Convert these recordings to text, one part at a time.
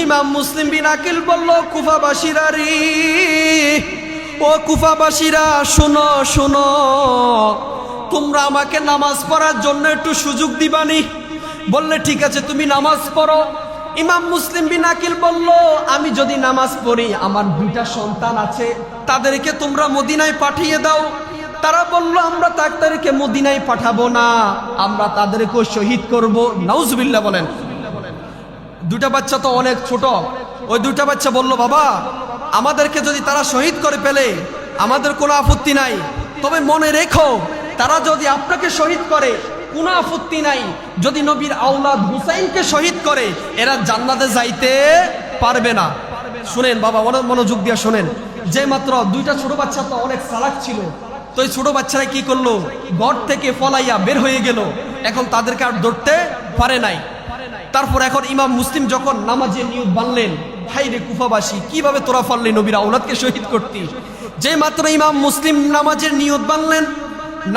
ইমাম মুসলিম বিন আকিল বলল, কুফাবাসীরা রে, ও কুফাবাসীরা শোনো শোনো, তোমরা আমাকে নামাজ পড়ার জন্য একটু সুযোগ দিবানি? বললে ঠিক আছে, তুমি নামাজ পড়ো। ইমাম মুসলিম বিন আকিল বলল, আমি যদি নামাজ পড়ি, আমার দুইটা সন্তান আছে, তাদেরকে তোমরা মদিনায় পাঠিয়ে দাও। তারা বলল, আমরা তাদেরকে মদিনায় পাঠাবো না, আমরা তাদেরকে শহীদ করব। নাউজুবিল্লাহ বলেন। দুটা বাচ্চা তো অনেক ছোট। ওই দুটা বাচ্চা বলল, বাবা আমাদেরকে যদি তারা শহীদ করে ফেলে আমাদের কোনো আপত্তি নাই, তবে মনে রেখো তারা যদি আপনাকে শহীদ করে কোনো আপত্তি নাই, যদি নবীর আওলাদ হুসাইনকে শহীদ করে এরা জান্নাতে যাইতে পারবে না। শুনেন বাবা, মনোযোগ দিয়ে শোনেন। যে মাত্র দুইটা ছোট বাচ্চা তো অনেক চালাক ছিল, তো এই ছোট বাচ্চারা কি করলো, ঘর থেকে পলাইয়া বের হয়ে গেল। এখন তাদেরকে আর ধরতে পারে নাই। তারপর এখন ইমাম মুসলিম যখন নামাজের নিয়ত বানলেন, হাই রে কুফাবাসী, কিভাবে তোরা পারলি নবীর আওলাদকে শহীদ করতি? যে মাত্র ইমাম মুসলিম নামাজের নিয়ত বানলেন,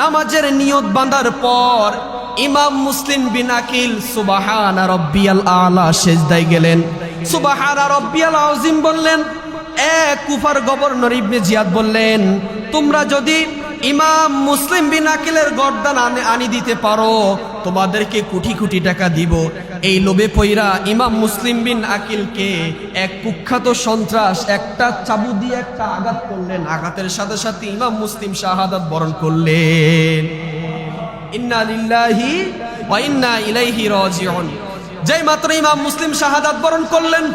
নামাজের নিয়ত বাঁধার পর ইমাম মুসলিম বিন আকিল সুবহানা রাব্বিয়াল আলা সিজদায় গেলেন, সুবহানা রাব্বিয়াল আযীম বললেন। এক কুফার গভর্নর ইবনে জিয়াদ বললেন, তোমরা যদি ইমাম মুসলিম বিন আকিলের গর্দান আনি দিতে পারো, তোমাদেরকে কোটি কোটি টাকা দিব। এই লোভে পইরা ইমাম মুসলিম বিন আকিলকে এক কুখ্যাত সন্ত্রাস একটা চাবু দিয়ে একটা আঘাত করলেন। আঘাতের সাথে সাথে ইমাম মুসলিম শাহাদাত বরণ করলেন। ইন্না লিল্লাহি ওয়া ইন্না ইলাইহি রাজিউন। যেই মাত্র ইমাম মুসলিম শাহাদাত বরণ করলেন,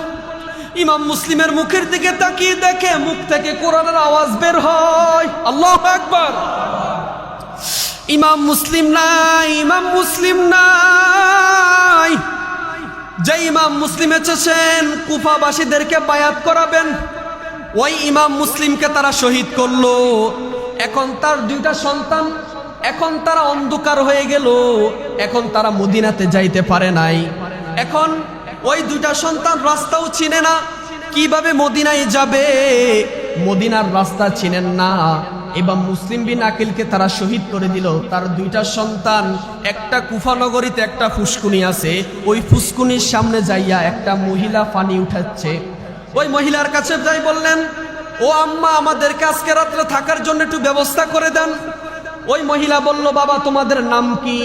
ইমাম মুসলিমের মুখের দিকে তাকিয়ে দেখে মুখ থেকে কোরআনের আওয়াজ বের হয়, আল্লাহু আকবার। ইমাম মুসলিম নাই, ইমাম মুসলিম নাই। যে ইমাম মুসলিম এসেছেন কুফাবাসীদেরকে বায়াত করাবেন, ওই ইমাম মুসলিমকে তারা শহীদ করলো। এখন তার দুইটা সন্তান, এখন তারা অন্ধকার হয়ে গেল, এখন তারা মদিনাতে যাইতে পারে নাই। এখন ওই দুইটা সন্তান রাস্তাও চিনে না, কিভাবে মদিনায় যাবে, মদিনার রাস্তা চিনেন না। এবং মুসলিম বিন আকিলকে তারা শহীদ করে দিল। তার দুইটা সন্তান, একটা কুফা নগরীতে একটা ফুসকুনি আছে, ওই ফুসকুনির সামনে যাইয়া একটা মহিলা পানি উঠাচ্ছে। ওই মহিলার কাছে যাই বললেন, ও আম্মা, আমাদেরকে আজকে রাত্রে থাকার জন্য একটু ব্যবস্থা করে দেন। ওই মহিলা বলল, বাবা তোমাদের নাম কি?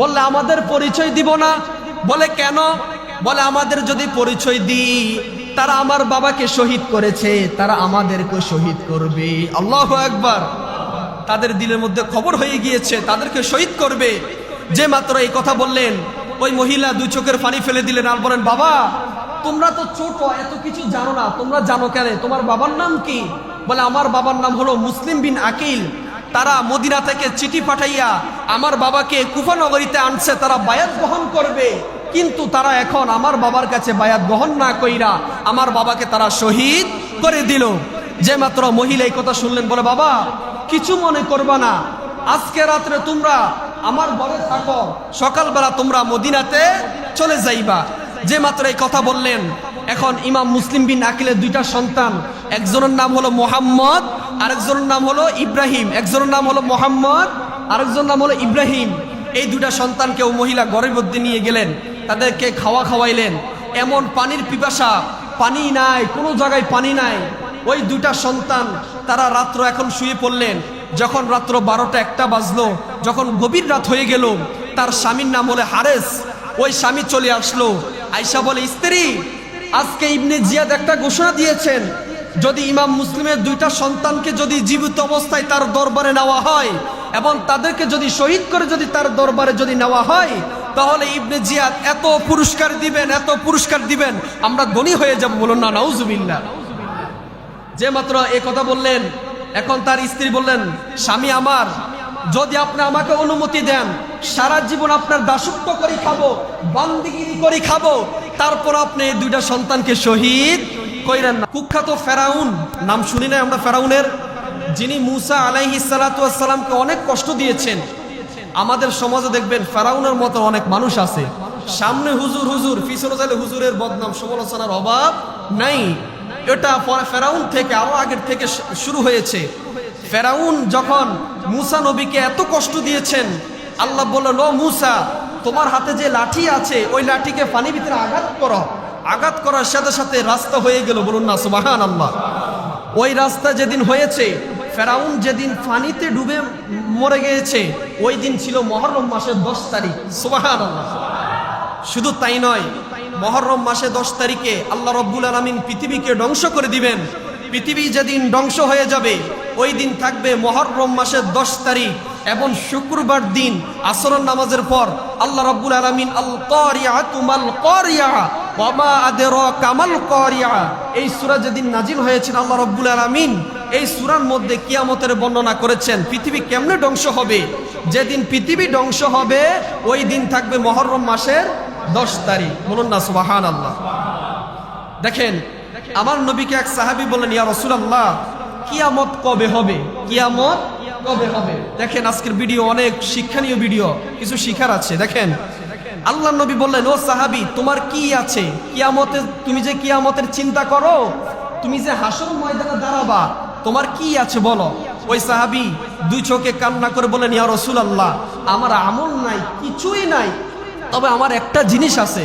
বললে, আমাদের পরিচয় দিব না। বলে, কেন? বলে, আমাদের যদি পরিচয় দিই, তারা আমার বাবাকে শহীদ করেছে, তারা আমাদেরকে শহীদ করবে। আল্লাহু আকবার। তাদের দিলের মধ্যে খবর হয়ে গিয়েছে তাদেরকে শহীদ করবে। যে মাত্র এই কথা বললেন, ওই মহিলা দুই চোখের পানি ফেলে দিলেন আর বলেন, বাবা তোমরা তো ছোট, এত কিছু জানো না, তোমরা জানো কেন? তোমার বাবার নাম কি? বলে, আমার বাবার নাম হলো মুসলিম বিন আকিল। তারা মদিনা থেকে চিঠি পাঠাইয়া আমার বাবাকে কুফা নগরীতে আনছে, তারা বায়াত গ্রহণ করবে। কিন্তু তারা এখন আমার বাবার কাছে বায়াত গ্রহণ না কইরা আমার বাবাকে তারা শহীদ করে দিল। যে মাত্র মহিলা এই কথা শুনলেন, বলে, বাবা কিছু মনে করবা না, আজকে রাত্রে তোমরা আমার ঘরে থাকো, সকালবেলা তোমরা মদিনাতে চলে যাইবা। যে মাত্র এই কথা বললেন, এখন ইমাম মুসলিম বিন আকিলের দুইটা সন্তান, একজনের নাম হলো মোহাম্মদ, আরেকজনের নাম হলো ইব্রাহিম। একজনের নাম হলো মোহাম্মদ, আরেকজনের নাম হলো ইব্রাহিম। এই দুইটা সন্তানকে ও মহিলা ঘরের মধ্যে নিয়ে গেলেন, তাদেরকে খাওয়াইলেন। এমন পানির পিপাসা, পানি নাই, কোনো জায়গায় পানি নাই। ওই দুইটা সন্তান তারা রাত্র এখন শুয়ে পড়লেন। যখন রাত্র 12টা-1টা বাজলো, যখন গভীর রাত হয়ে গেল, তার স্বামীর নাম হলো হারেস। ওই স্বামী চলে আসলো, আয়সা বলে, স্ত্রী আজকে ইবনে জিয়াদ একটা ঘোষণা দিয়েছেন, যদি ইমাম মুসলিমের দুইটা সন্তানকে যদি জীবিত অবস্থায় তার দরবারে নেওয়া হয় এবং তাদেরকে যদি শহীদ করে যদি তার দরবারে যদি নেওয়া হয়, তাহলে ইবনে জিয়াদ এত পুরস্কার দিবেন, এত পুরস্কার দিবেন, আমরা ধনী হয়ে যাব। বলুন না নাউজুবিল্লাহ। যে মাত্র এই কথা বললেন, এখন তার স্ত্রী বললেন, স্বামী আমার, যদি আপনি আমাকে অনুমতি দেন, সারা জীবন আপনার দাসত্ব করে খাবো, বান্দিগিরি করে খাবো, তারপর আপনি এই দুইটা সন্তানকে শহীদ কইরেন না। কুখ্যাত ফেরাউন, নাম শুনি না আমরা ফেরাউনের, যিনি মুসা আলাইহিস সালাতু ওয়াস সালামকে অনেক কষ্ট দিয়েছেন। আমাদের সমাজে দেখবেন ফেরাউনের মতো অনেক মানুষ আছে, সামনে হুজুর হুজুর, পিছনে চাইলে হুজুরের বদনাম সমালোচনার অভাব নাই। এটা ফেরাউন থেকে আরো আগের থেকে শুরু হয়েছে। ফেরাউন যখন মুসা নবীকে এত কষ্ট দিয়েছেন, আল্লাহ বললেন, ও মুসা, তোমার হাতে যে লাঠি আছে ওই লাঠিকে পানির ভিতরে আঘাত করো, আঘাত করার সাথে সাথে রাস্তা হয়ে গেল, বলুন না সুবহানাল্লাহ। ওই রাস্তা যেদিন হয়েছে, ফেরাউন যেদিন পানিতে ডুবে মরে গিয়েছে, ওই দিন ছিল মুহররম মাসের 10 তারিখ। সুবহানাল্লাহ। শুধু তাই নয়, মুহররম মাসে 10 তারিখে আল্লাহ রাব্বুল আলামিন পৃথিবীকে ধ্বংস করে দিবেন। পৃথিবী যেদিন ধ্বংস হয়ে যাবে, ওই দিন থাকবে মুহররম মাসের 10 তারিখ এবং শুক্রবার দিন আসরের নামাজের পর আল্লাহ রাব্বুল আলামিন আল কারিআতু মাল কারিআ ওয়া মা আদরাকা মাল কারিআ, এই সূরা যেদিন নাজিল হয়েছিল, আল্লাহ রাব্বুল আলামিন এই সূরার মধ্যে কিয়ামতের বর্ণনা করেছেন পৃথিবী কেমনে ধ্বংস হবে। যেদিন পৃথিবী ধ্বংস হবে ওই দিন থাকবে মুহররম মাসের 10 তারিখ, বলুন না সুবহানাল্লাহ। দেখেন, আমার নবীকে এক সাহাবী বললেন, ইয়া রাসূলুল্লাহ, কিয়ামত কবে হবে? কিয়ামত কবে হবে? দেখেন, আজকের ভিডিও অনেক শিক্ষণীয় ভিডিও, কিছু শিখার আছে। দেখেন, আল্লাহ নবী বললেন, ও সাহাবী, তোমার কি আছে? কিয়ামতে, তুমি যে কিয়ামতের চিন্তা করো, তুমি যে হাসর ময়দানে দাঁড়াবা, তোমার কি আছে বলো। ওই সাহাবী দুই চোখে কান্না করে বলেন, ইয়া রাসূলুল্লাহ, আমার আমল নাই, কিছুই নাই, তবে আমার একটা জিনিস আছে।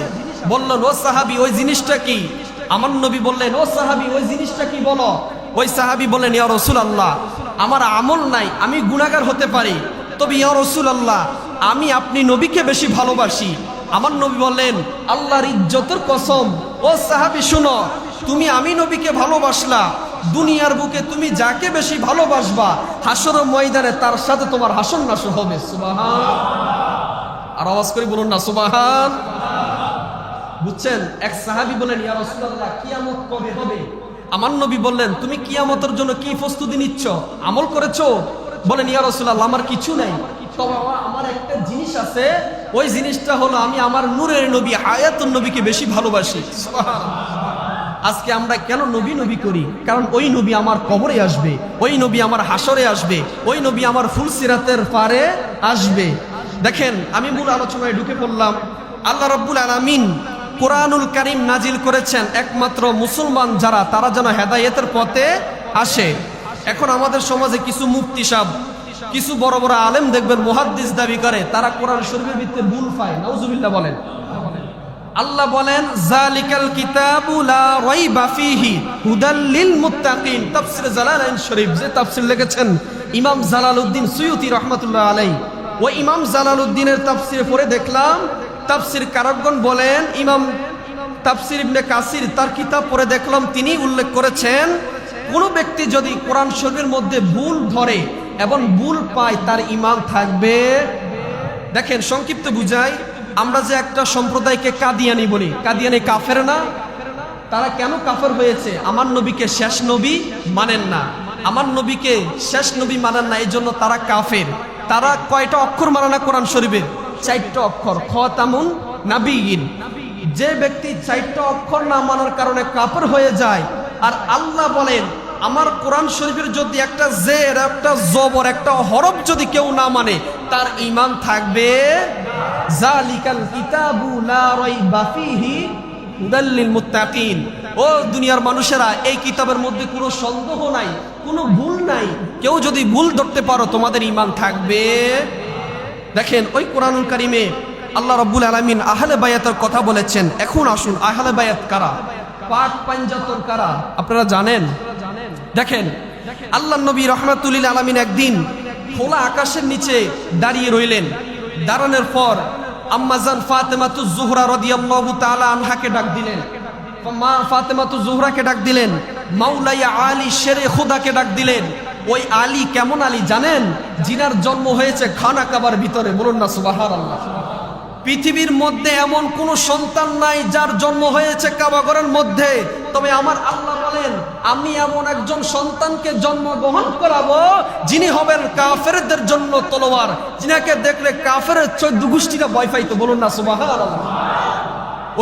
বললেন, ও সাহাবী, ওই জিনিসটা কি? আমার নবী বললেন, ও সাহাবী, ওই জিনিসটা কি বলো। ওই সাহাবী বললেন, ইয়া রাসূলুল্লাহ, আমার আমল নাই, আমি গুনাহগার হতে পারি, তবে ইয়া রাসূলুল্লাহ, আমি আপনি নবীকে বেশি ভালোবাসি। আমার নবী বললেন, আল্লাহর ইজ্জতের কসম, ও সাহাবী শুনো, তুমি আমি নবীকে ভালোবাসলা, দুনিয়ার বুকে তুমি যাকে বেশি ভালোবাসবা, হাসর ময়দানে তার সাথে তোমার হাসর নাসর হবে। সুবহান। আর আওয়াজ করে বলুন না সুবহান। বুঝছেন? এক সাহাবী বলেন, ইয়া রাসূলুল্লাহ, কিয়ামত কবে হবে? আমার নবী বললেন, তুমি কিয়ামতের জন্য কি প্রস্তুতি নিচ্ছ? আমল করেছো? বলেন, ইয়া রাসূলুল্লাহ, আমার কিছু নাই, তবে আমার একটা জিনিস আছে, ওই জিনিসটা হলো আমি আমার নূরের নবী হায়াতুন নবীকে বেশি ভালোবাসি। আজকে আমরা কেন নবী নবী করি? কারণ ওই নবী আমার কবরে আসবে, ওই নবী আমার হাসরে আসবে, ওই নবী আমার ফুলসিরাতের পারে আসবে। দেখেন, আমি মূল আলোচনায় ঢুকে পড়লাম। আল্লাহ রাব্বুল আলামিন কোরআনুল কারীম নাজিল করেছেন একমাত্র মুসলমান যারা, তারা যেন হেদায়েতের পথে আসে। এখন আমাদের সমাজে কিছু মুফতি সাহেব, কিছু বড় বড় আলেম দেখবেন মুহাদ্দিস দাবি করে, তারা কোরআন শরীফের ভিতরে ভুল পায়। নাউজুবিল্লাহ বলেন। আল্লাহ বলেন, যালিকাল কিতাবু লা রাইবা ফীহি হুদাল লিল মুত্তাকিন। তাফসীর জালালাইন শরীফ, যে তাফসীর লিখেছেন ইমাম জালালউদ্দিন সুয়ুতী রাহমাতুল্লাহ আলাইহি, ওই ইমাম জালালউদ্দিনের তাফসীর পড়ে দেখলাম, তাফসীর কারকগণ বলেন, ইমাম তাফসীর ইবনে কাসির তার কিতাব পড়ে দেখলাম, তিনি উল্লেখ করেছেন, কোন ব্যক্তি যদি কোরআন শরীফের মধ্যে ভুল ধরে এবং ভুল পায়, তার ঈমান থাকবে। দেখেন, সংক্ষিপ্ত বুঝাই, আমরা যে একটা সম্প্রদায়কে কাদিয়ানি বলি, কাদিয়ানি কাফের না? তারা কেন কাফের হয়েছে? আমার নবীকে শেষ নবী মানেন না, আমার নবীকে শেষ নবী মানেন না, এই জন্য তারা কাফের। তারা কয়টা অক্ষর মানে না কোরআন শরীফের? 4টা অক্ষর, খাতামুন নাবিয়িন। যে ব্যক্তি 4টা অক্ষর না মানার কারণে কাফের হয়ে যায়, আর আল্লাহ বলেন, আমার কোরআন শরীফের যদি একটা জের, একটা জবর, একটা হরফ যদি কেউ না মানে, তার ঈমান থাকবে। যালিকাল কিতাবু লা রাইবা ফীহি হুদাল লিল মুত্তাকিন। ও দুনিয়ার মানুষেরা, এই কিতাবের মধ্যে কোনো সন্দেহ নাই, কোনো ভুল নাই, কেউ যদি ভুল ধরতে পারো, তোমাদের ঈমান থাকবে। দেখেন, ওই কোরআনুল কারীমে আল্লাহ রাব্বুল আলামিন আহলে বায়াতের কথা বলেছেন। এখন আসুন, আহলে বায়াত কারা, পাক পাঞ্জাতন কারা, আপনারা জানেন? দেখেন, আল্লাহ নবী রাহমাতুল লিল আলামিন একদিন খোলা আকাশের নিচে দাঁড়িয়ে রইলেন। দাঁড়ানোর পর আম্মাজান ফাতেমাতুজ জোহরা রাদিয়াল্লাহু তাআলা আনহাকে ডাক দিলেন, মা ফাতেমাতুজ জোহরাকে ডাক দিলেন, মাওলায়া আলী শেরে খুদাকে ডাক দিলেন। ওই আলী কেমন আলী জানেন? জিনার জন্ম হয়েছে খানা কাবার ভিতরে। বলুন না সুবহানাল্লাহ। পৃথিবীর মধ্যে এমন কোন সন্তান নাই যার জন্ম হয়েছে কাবাঘরের মধ্যে, তবে আমার আল্লাহ বলেন, আমি এমন একজন সন্তানকে জন্মগ্রহণ করাবো যিনি হবেন কাফেরদের জন্য তলোয়ার, যিনাকে দেখলে কাফেরের 14 গোষ্ঠীরা ভয় পাইতো। বলুন না সুবহানাল্লাহ।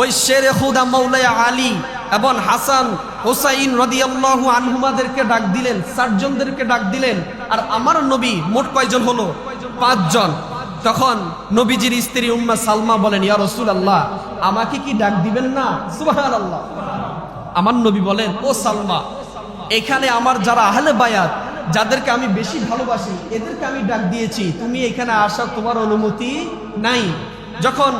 ওই শেরে খুদা মাওলায়া আলী এবং হাসান হোসাইন রাদিয়াল্লাহু আনহুমাদেরকে ডাক দিলেন, 4 জনদেরকে ডাক দিলেন। আর আমার নবী মোট কয়জন হলো? 5 জন। তখন নবীজির স্ত্রী উম্মে সালমা বলেন, ইয়া রাসূলুল্লাহ, আমাকে কি ডাক দিবেন না? সুবহানাল্লাহ। আমার নবী বলেন, ও সালমা, এখানে আমার যারা আহলে বায়াত, যাদেরকে আমি বেশি ভালোবাসি, এদেরকে আমি ডাক দিয়েছি, তুমি এখানে আসার তোমার অনুমতি নাই। যখন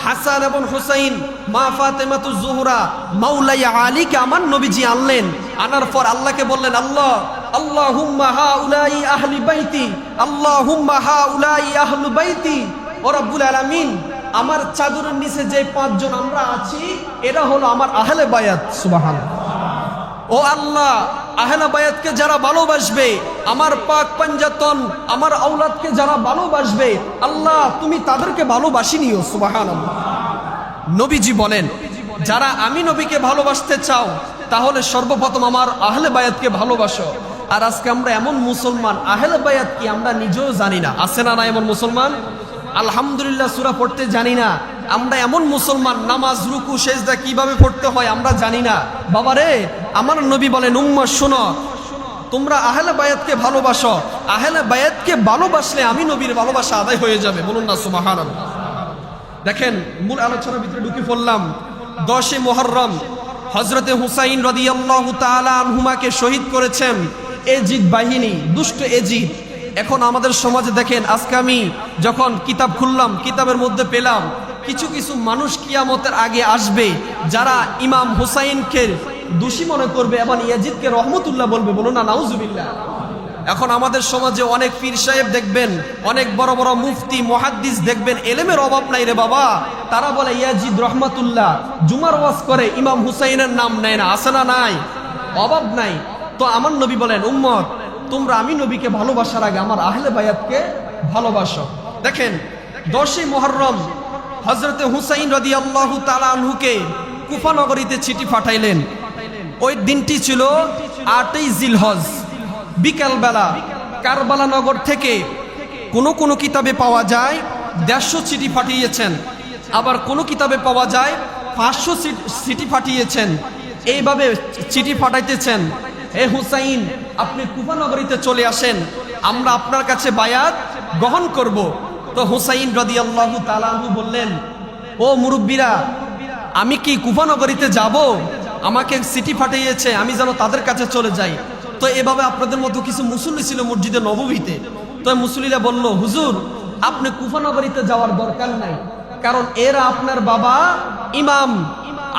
হাসান এবং হুসাইন, মা ফাতেমাতুজ জোহরা, মাওলাই আলীকে আমার নবীজি আনলেন। আনার পর আল্লাহকে বললেন, আল্লাহ আল্লাহুম্মা হাউলাই আহলি বাইতি, আল্লাহুম্মা হাউলাই আহলু বাইতি। ও রব্বুল আলামিন, আমার চাদরের নিচে যে 5 জন আমরা আছি এরা হলো আমার আহলে বায়াত। সুবহানাল্লাহ। ও আল্লাহ, আহলে বায়াতকে যারা ভালোবাসবে, আমার পাক পাঞ্জাতন আমার আওলাদকে যারা ভালোবাসবে, আল্লাহ তুমি তাদেরকে ভালোবাসিনিও। সুবহানাল্লাহ। নবীজি বলেন, যারা আমি নবীকে ভালোবাসতে চাও তাহলে সর্বপ্রথম আমার আহলে বায়াতকে ভালোবাসো। আর আজকে আমরা এমন মুসলমান, আহলে বায়াত কি আমরা নিজেও জানি না। আছে না না এমন মুসলমান? আলহামদুলিল্লাহ সূরা পড়তে জানি না। আমরা এমন মুসলমান, নামাজ রুকু সেজদা কিভাবে পড়তে হয় আমরা জানি না। বাবারে, আমার নবী বলেন, উম্মাহ শোনো, তোমরা আহলে বায়াতকে ভালোবাসো। আহলে বায়াতকে ভালোবাসলে আমি নবীর ভালোবাসা আদায় হয়ে যাবে। বলুন না সুবহানাল্লাহ। দেখেন, মূল আলোচনার ভিতরে ঢুকে পড়লাম। 10 মুহররম হযরতে হুসাইন রাদিয়াল্লাহু তাআলা আনহুমাকে শহীদ করেছেন এজিদ বাহিনী, দুষ্ট এজিদ। এখন আমাদের সমাজে দেখেন, আজকে আমি যখন কিতাব খুললাম, কিতাবের মধ্যে পেলাম কিছু কিছু মানুষ কিয়ামতের আগে আসবে যারা ইমাম হুসাইনকে দোষী মনে করবে এবং ইয়াজিদকে রহমতুল্লাহ বলবে। বলুন না নাউজুবিল্লাহ। এখন আমাদের সমাজে অনেক পীর সাহেব দেখবেন, অনেক বড় বড় মুফতি মুহাদ্দিস দেখবেন, এলেমের অভাব নাই রে বাবা, তারা বলে ইয়াজিদ রহমাতুল্লাহ, জুমার ওয়াজ করে, ইমাম হুসাইনের নাম নেয় না। আছে না নাই? অভাব নাই। তো আমার নবী বলেন, উম্মত তোমরা আমি নবীকে ভালোবাসার আগে আমার আহলে বায়াতকে ভালোবাসো। দেখেন, 10 মুহররম হযরতে হুসাইন রাদিয়াল্লাহু তাআলা আনহুকে কুফা নগরীতে চিঠি পাঠাইলেন। ওই দিনটি ছিল 8ই জিলহজ, বিকালবেলা। কারবালা নগর থেকে কোন কিতাবে পাওয়া যায় 150 চিঠি পাঠিয়েছেন, আবার কোন কিতাবে পাওয়া যায় 500 চিঠি পাঠিয়েছেন। এইভাবে চিঠি পাঠাইতেছেন, হে হুসাইন, আপনি কুফা নগরীতে চলে আসেন, আমরা আপনার কাছে বায়াত গ্রহণ করব। তো হুসাইন রাদিয়াল্লাহু তাআলা আনহু বললেন, ও মুরব্বীরা, আমি কি কুফা নগরীতে যাব? আমাকে চিঠি পাঠিয়েছে, আমি যেন তাদের কাছে চলে যাই। তো এভাবে আপনাদের মতো কিছু মুসল্লি ছিল মসজিদে নববীতে। তো মুসল্লিরা বলল, হুজুর আপনি কুফা নগরীতে যাওয়ার দরকার নাই, কারণ এরা আপনার বাবা ইমাম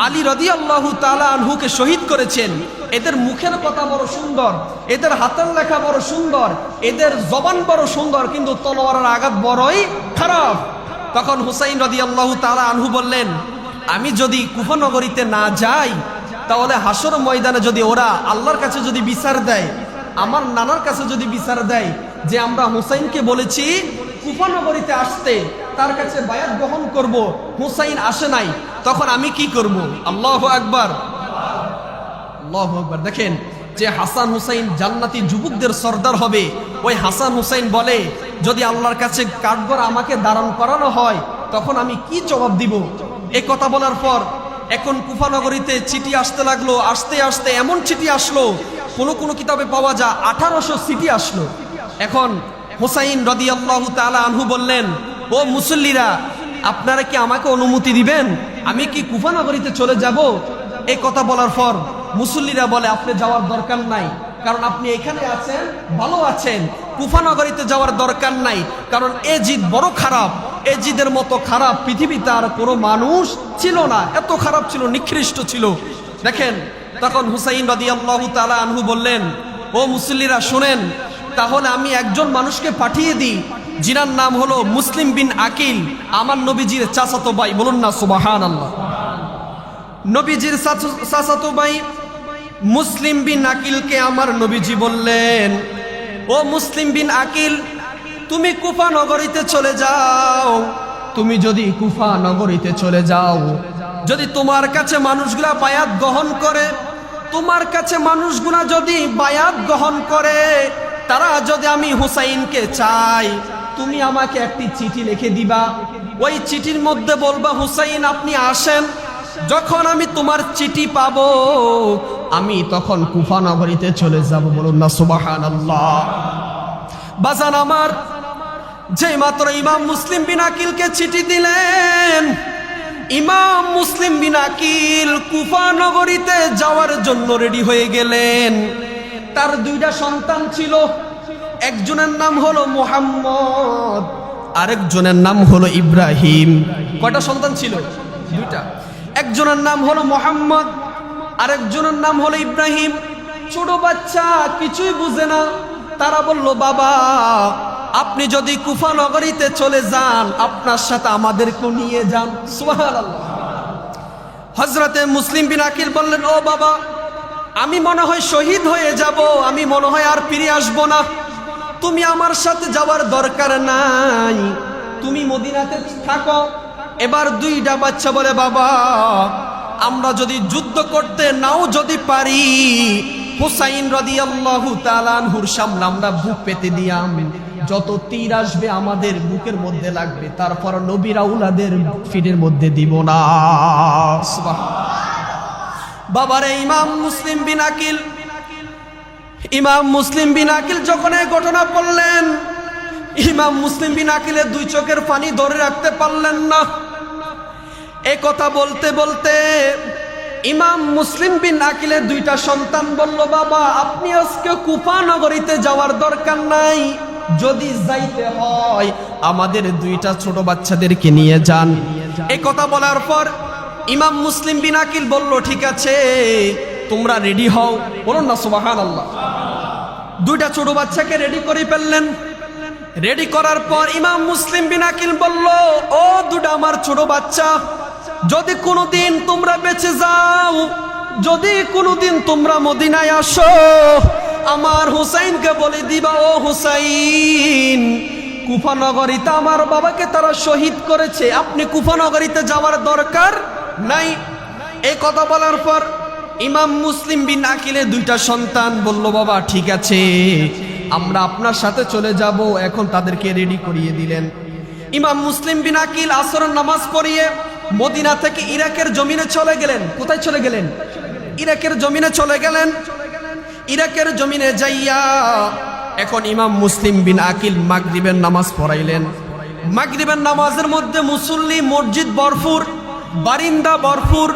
আলী রাদিয়াল্লাহু তাআলা আনহুকে শহীদ করেছেন। এদের মুখের কথা বড় সুন্দর, এদের হাতের লেখা বড় সুন্দর, এদের জবান বড় সুন্দর, কিন্তু তলোয়ারের আঘাত বড়ই খারাপ। তখন হুসাইন রাদিয়াল্লাহু তাআলা আনহু বললেন, আমি যদি কুফা নগরীতে না যাই তাহলে হাসর ময়দানে যদি ওরা আল্লাহর কাছে যদি বিচার দেয়, আমার নানার কাছে যদি বিচার দেয় যে আমরা হুসাইনকে বলেছি কুফা নগরীতে আসতে, তার কাছে বায়াত গ্রহণ করব, হুসাইন আসে নাই, তখন আমি কি করব? আল্লাহু আকবার, আল্লাহু আকবার। দেখেন, যে হাসান হুসাইন জান্নাতি যুবকদের সর্দার হবে, ওই হাসান হুসাইন বলে, যদি আল্লাহর কাছে কাঠগড় আমাকে দাঁড়ান করানো হয় তখন আমি কি জবাব দিব? এই কথা বলার পর এখন কুফা নগরীতে চিঠি আসতে লাগলো। আস্তে আস্তে এমন চিঠি আসলো, কোন কিতাবে পাওয়া যায় 1800 চিঠি আসলো। এখন হুসাইন রাদিয়াল্লাহু তাআলা আনহু বললেন, ও মুসল্লিরা, আপনারা কি আমাকে অনুমতি দিবেন? আমি কি কুফা নগরীতে চলে যাব? এই কথা বলার পর মুসল্লিরা বলে, আপনি যাওয়ার দরকার নাই, কারণ আপনি এখানে আছেন, ভালো আছেন। কুফা নগরীতে যাওয়ার দরকার নাই, কারণ এজিদ বড় খারাপ, এজিদের মতো খারাপ পৃথিবীতে আর কোনো মানুষ ছিল না, এত খারাপ ছিল, নিকৃষ্ট ছিল। দেখেন, তখন হুসাইন রাদিয়াল্লাহু তাআলা আনহু বললেন, ও মুসল্লিরা শুনেন, তাহলে আমি একজন মানুষকে পাঠিয়ে দিই, যিনার নাম হলো মুসলিম বিন আকিল, আমার নবীজির চাচাতো ভাই। বলুন না সুবহানাল্লাহ। নবীজির চাচাতো ভাই মুসলিম বিন আকিলকে আমার নবীজি বললেন, ও মুসলিম বিন আকিল, তুমি কুফা নগরীতে চলে যাও। তুমি যদি কুফা নগরীতে চলে যাও, যদি তোমার কাছে মানুষগুলা বায়াত গ্রহণ করে, তোমার কাছে মানুষগুলা যদি বায়াত গ্রহণ করে, তারা যদি আমি হুসাইনকে চাই, তুমি আমাকে একটি চিঠি লিখে দিবা। ওই চিঠির মধ্যে বলবা, হুসাইন আপনি আসেন, যখন আমি তোমার চিঠি পাবো আমি তখন কুফা নগরীতে চলে যাব। বলুন না সুবহানাল্লাহ। বাজান আমার, যে মাত্র ইমাম মুসলিম বিন আকিলকে চিঠি দিলেন, ইমাম মুসলিম বিন আকিল কুফা নগরীতে যাওয়ার জন্য রেডি হয়ে গেলেন। তার 2টা সন্তান ছিল, একজনের নাম হলো মুহাম্মদ, আরেকজনের নাম হলো ইব্রাহিম। কয়টা সন্তান ছিল? দুইটা। একজনের নাম হলো মোহাম্মদ, আরেকজনের নাম হলো ইব্রাহিম। ছোট বাচ্চা কিছুই বুঝে না। তারা বলল, বাবা আপনি যদি কুফা নগরীতে চলে যান, আপনার সাথে আমাদেরকেও নিয়ে যান। সুবহানাল্লাহ। হযরতে মুসলিম বিন আকিল বললেন, ও বাবা, আমি মনে হয় শহীদ হয়ে যাব, আমি মনে হয় আর ফিরে আসবো না। তুমি আমার সাথে যাওয়ার দরকার নাই, তুমি মদিনাতে থাকো। এবার দুইটা বাচ্চা বলে, বাবা আমরা যদি যুদ্ধ করতে নাও যদি পারি, হুসাইন রাদিয়াল্লাহু তাআলা আনহুর সামনে আমরা বুক পেতে দিয়াম, যত তীর আসবে আমাদের বুকের মধ্যে লাগবে, তারপর নবীর আউলাদের ফিরের মধ্যে দিব না। সুবহানাল্লাহ। বাবারে ইমাম মুসলিম বিন আকিল যখন এই ঘটনা পড়লেন, ইমাম মুসলিম বিন আকিলের দুই চোখের পানি ধরে রাখতে পারলেন না। এই কথা বলতে বলতে ইমাম মুসলিম বিন আকিলের দুইটা সন্তান বলল, বাবা আপনি আজকে কুফা নগরীতে যাওয়ার দরকার নাই, যদি যাইতে হয় আমাদের দুইটা ছোট বাচ্চাদেরকে নিয়ে যান। এই কথা বলার পর ইমাম মুসলিম বিন আকিল বলল, ঠিক আছে তোমরা রেডি হও। বলুন না সুবহানাল্লাহ। দুইটা ছোট বাচ্চাকে রেডি করে ফেললেন। রেডি করার পর ইমাম মুসলিম বিন আকিল বলল, ও দুটা আমার ছোট বাচ্চা, যদি কোনোদিন তোমরা বেঁচে যাও, যদি কোনোদিন তোমরা মদিনায় আসো, আমার হুসাইনকে বলে দিবা, ও হুসাইন কুফা নগরীতে আমার বাবাকে তারা শহীদ করেছে, আপনি কুফা নগরীতে যাওয়ার দরকার নাই। এই কথা বলার পর ইমাম মুসলিম বিন আকিলের দুইটা সন্তান বলল, বাবা ঠিক আছে আমরা আপনার সাথে চলে যাব। এখন তাদেরকে রেডি করিয়ে দিলেন। ইমাম মুসলিম বিন আকিল আসরের নামাজ পড়িয়ে মদিনা থেকে ইরাকের জমিনে চলে গেলেন। কোথায় চলে গেলেন? ইরাকের জমিনে চলে গেলেন। ইরাকের জমিনে যাইয়া এখন ইমাম মুসলিম বিন আকিল মাগরিবের নামাজ পড়াইলেন। মাগরিবের নামাজের মধ্যে মুসল্লি, মসজিদ ভরপুর, বারিন্দা ভরপুর,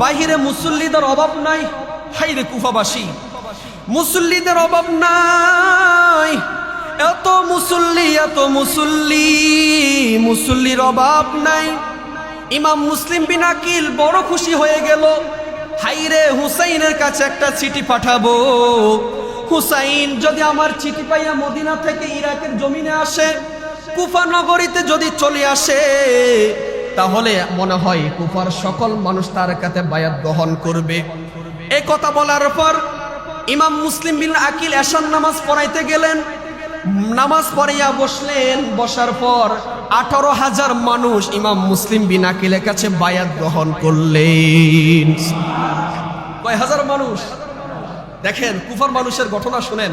বাহিরে মুসল্লিদের অভাব নাই। হাইরে কুফাবাসী, মুসল্লিদের অভাব নাই। এত মুসল্লি, মুসল্লির অভাব নাই। ইমাম মুসলিম বিন আকিল বড় খুশি হয়ে গেল। হাইরে হুসাইনের কাছে একটা চিঠি পাঠাবো, হুসাইন যদি আমার চিঠি পাইয়া মদিনা থেকে ইরাকের জমিনে আসে, কুফা নগরীতে যদি চলে আসে, তাহলে মনে হয় কুফার সকল মানুষ তার কাছে বায়াত গ্রহণ করবে। এই কথা বলার পর ইমাম মুসলিম বিন আকিল এশার নামাজ পড়াইতে গেলেন। নামাজ পড়াইয়া বসলেন। বসার পর 18,000 মানুষ ইমাম মুসলিম বিন আকিলের কাছে বায়াত গ্রহণ করলেন। কয় হাজার মানুষ? দেখেন কুফার মানুষের ঘটনা শুনেন।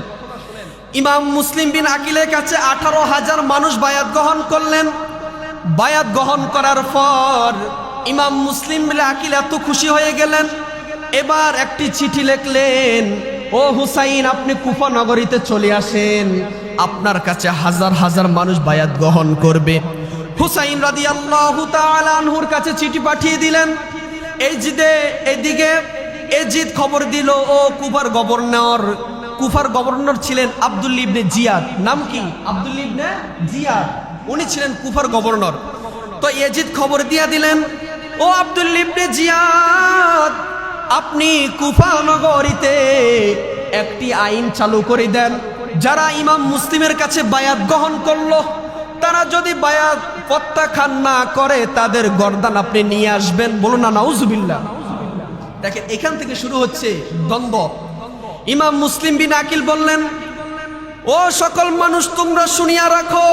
ইমাম মুসলিম বিন আকিলের কাছে 18,000 মানুষ বায়াত গ্রহণ করলেন। বায়াত গ্রহণ করার পর ইমাম মুসলিম বিন আকিল এত খুশি হয়ে গেলেন, এবার একটি চিঠি লিখলেন, ও হুসাইন আপনি কুফা নগরীতে চলে আসেন, আপনার কাছে হাজার হাজার মানুষ বায়াত গ্রহণ করবে। হুসাইন রাদিয়াল্লাহু তাআলা আনহুর কাছে চিঠি পাঠিয়ে দিলেন। এদিকে এজিদ খবর দিল, ও কুফার গভর্নর ছিলেন আব্দুল ইবনে জিয়াদ। নাম কি? আব্দুল ইবনে জিয়াদ। উনি ছিলেন কুফার গভর্নর। তো এজিদ খবর দিয়া দিলেন, ও আব্দুল ইবনে জিয়াদ আপনি কুফা নগরীতে একটি আইন চালু করে দেন, যারা ইমাম মুসলিমের কাছে বায়াত গ্রহণ করলো, তারা যদি বায়াত প্রত্যাখ্যান না করে তাদের গর্দান আপনি নিয়ে আসবেন। বলুন না নাউজুবিল্লাহ। দেখেন এখান থেকে শুরু হচ্ছে দ্বন্দ্ব। ইমাম মুসলিম বিন আকিল বললেন, ও সকল মানুষ তোমরা শুনিয়া রাখো।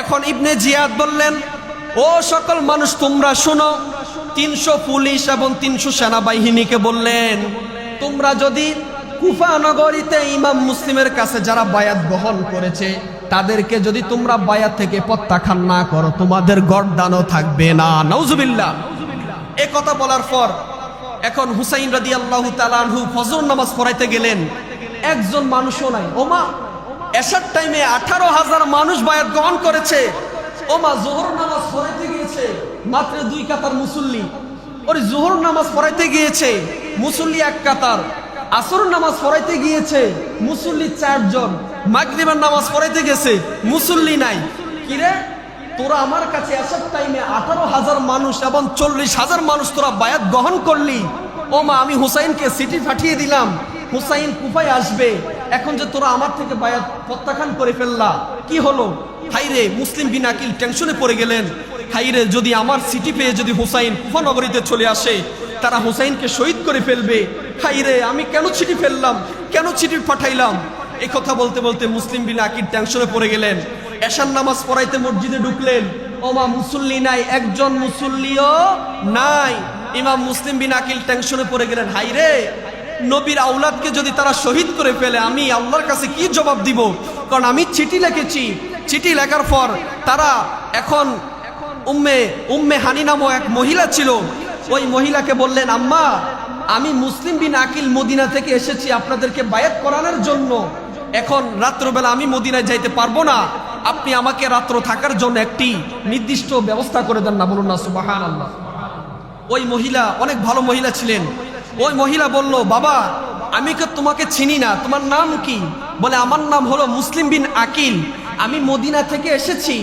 এখন ইবনে জিয়াদ বললেন, ও সকল মানুষ তোমরা শোনো। 300 পুলিশ এবং 300 সেনাবাহিনীকে বললেন, তোমরা যদি কুফা নগরীতে ইমাম মুসলিমের কাছে যারা বায়াত গ্রহণ করেছে তাদেরকে যদি তোমরা বায়াত থেকে প্রত্যাখ্যান না করো, তোমাদের গর্দানও থাকবে না। নাউজুবিল্লাহ। এ কথা বলার পর এখন হুসাইন রাদিয়াল্লাহু তাআলা আনহু ফজর নামাজ পড়াইতে গেলেন। একজন মানুষও নাই। ওমা এশার টাইমে 18,000 মানুষ বায়াত গ্রহণ করেছে। ওমা জোহর নামাজ পড়াইতে গিয়েছে মাত্র 2 কাতার মুসল্লি। ওরে জোহর নামাজ পড়াইতে গিয়েছে মুসল্লি 1 কাতার। আসর নামাজ পড়াইতে গিয়েছে মুসল্লি 4 জন। মাগরিবের নামাজ পড়াইতে গেছে মুসল্লি নাই। কিরে তোরা আমার কাছে আসার টাইমে 18,000 মানুষ এবং 40,000 মানুষ তোরা বায়াত গ্রহণ করলি, ও মা আমি হুসাইনকে চিঠি পাঠিয়ে দিলাম হুসাইন কুফায় আসবে, এখন যে তোরা আমার থেকে বায়াত প্রত্যাখ্যান করে ফেললা, কি হলো? হাইরে মুসলিম বিন আকিল টেনশনে পড়ে গেলেন, হাইরে যদি আমার চিঠি পেয়ে যদি হুসাইন কুফা নগরীতে চলে আসে, তারা হুসাইনকে শহীদ করে ফেলবে, হাইরে আমি কেন চিঠি ফেললাম, কেন চিঠি পাঠাইলাম? এই কথা বলতে বলতে মুসলিম বিন আকিল টেনশনে পড়ে গেলেন। এশার নামাজ পড়াইতে মসজিদে ঢুকলেন, ওমা মুসল্লি নাই, একজন মুসল্লিও নাই। ইমাম মুসলিম বিন আকিল টেনশনে পড়ে গেলেন, হাইরে নবীর আওলাদকে যদি তারা শহীদ করে ফেলে আমি আল্লাহর কাছে কি জবাব দিব? কারণ আমি চিঠি লিখেছি, চিঠি লেখার পর তারা এখন উম্মে হানি নামও এক মহিলা ছিল, ওই মহিলাকে বললেন, আম্মা আমি মুসলিম বিন আকিল মদিনা থেকে এসেছি আপনাদেরকে বায়াত করানোর জন্য, এখন রাত্রবেলা আমি মদিনায় যাইতে পারবো না, আপনি আমাকে রাত্র থাকার জন্য একটি নির্দিষ্ট ব্যবস্থা করে দেন না, বলুন না সুবহানাল্লাহ। ওই মহিলা অনেক ভালো মহিলা ছিলেন। ওই মহিলা বলল, বাবা আমি তো তোমাকে চিনি না, তোমার নাম কি? বলে আমার নাম হলো মুসলিম বিন আকিল, আমি মদিনা থেকে এসেছি,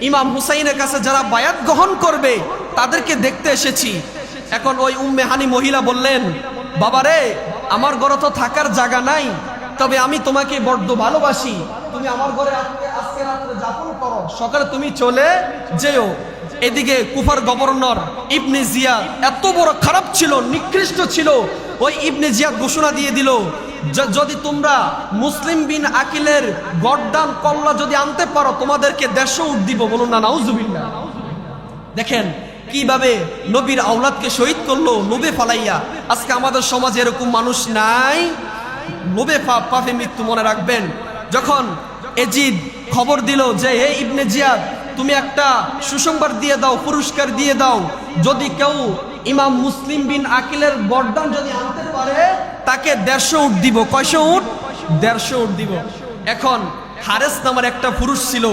ইমাম হুসাইনের কাছে যারা বায়াত গ্রহণ করবে তাদেরকে দেখতে এসেছি। এখন ওই উম্মে হানি মহিলা বললেন, বাবারে আমার ঘরে তো থাকার জায়গা নাই, তবে আমি তোমাকে বড্ড ভালোবাসি, তুমি আমার ঘরে আজকে রাত্রে যাপন করো, সকালে তুমি চলে যেও। এদিকে কুফার গভর্নর ইবনে জিয়াদ এত বড় খারাপ ছিল, নিকৃষ্ট ছিল, ওই ইবনে জিয়াদ ঘোষণা দিয়ে দিল, যদি তোমরা মুসলিম বিন আকিলের গর্দান কল্লা যদি আনতে পারো তোমাদেরকে 150 উট দিব, বলুন না নাউজুবিল্লাহ। দেখেন কিভাবে নবীর আওলাদকে শহীদ করলো লোভে ফালাইয়া। আজকে আমাদের সমাজে এরকম মানুষ নাই, লোভে পাপে মৃত্যু। মনে রাখবেন, যখন এজিদ খবর দিল যে হে ইবনে জিয়াদ তুমি একটা সুসংবাদ দিয়ে দাও, পুরস্কার দিয়ে দাও, যদি কেউ ইমাম মুসলিম বিন আকিলের গর্দান যদি আনতে পারে তাকে 150 উট দিব। কয়শো উট? 150 উট দিব। এখন হারেস নামের একটা পুরুষ ছিল,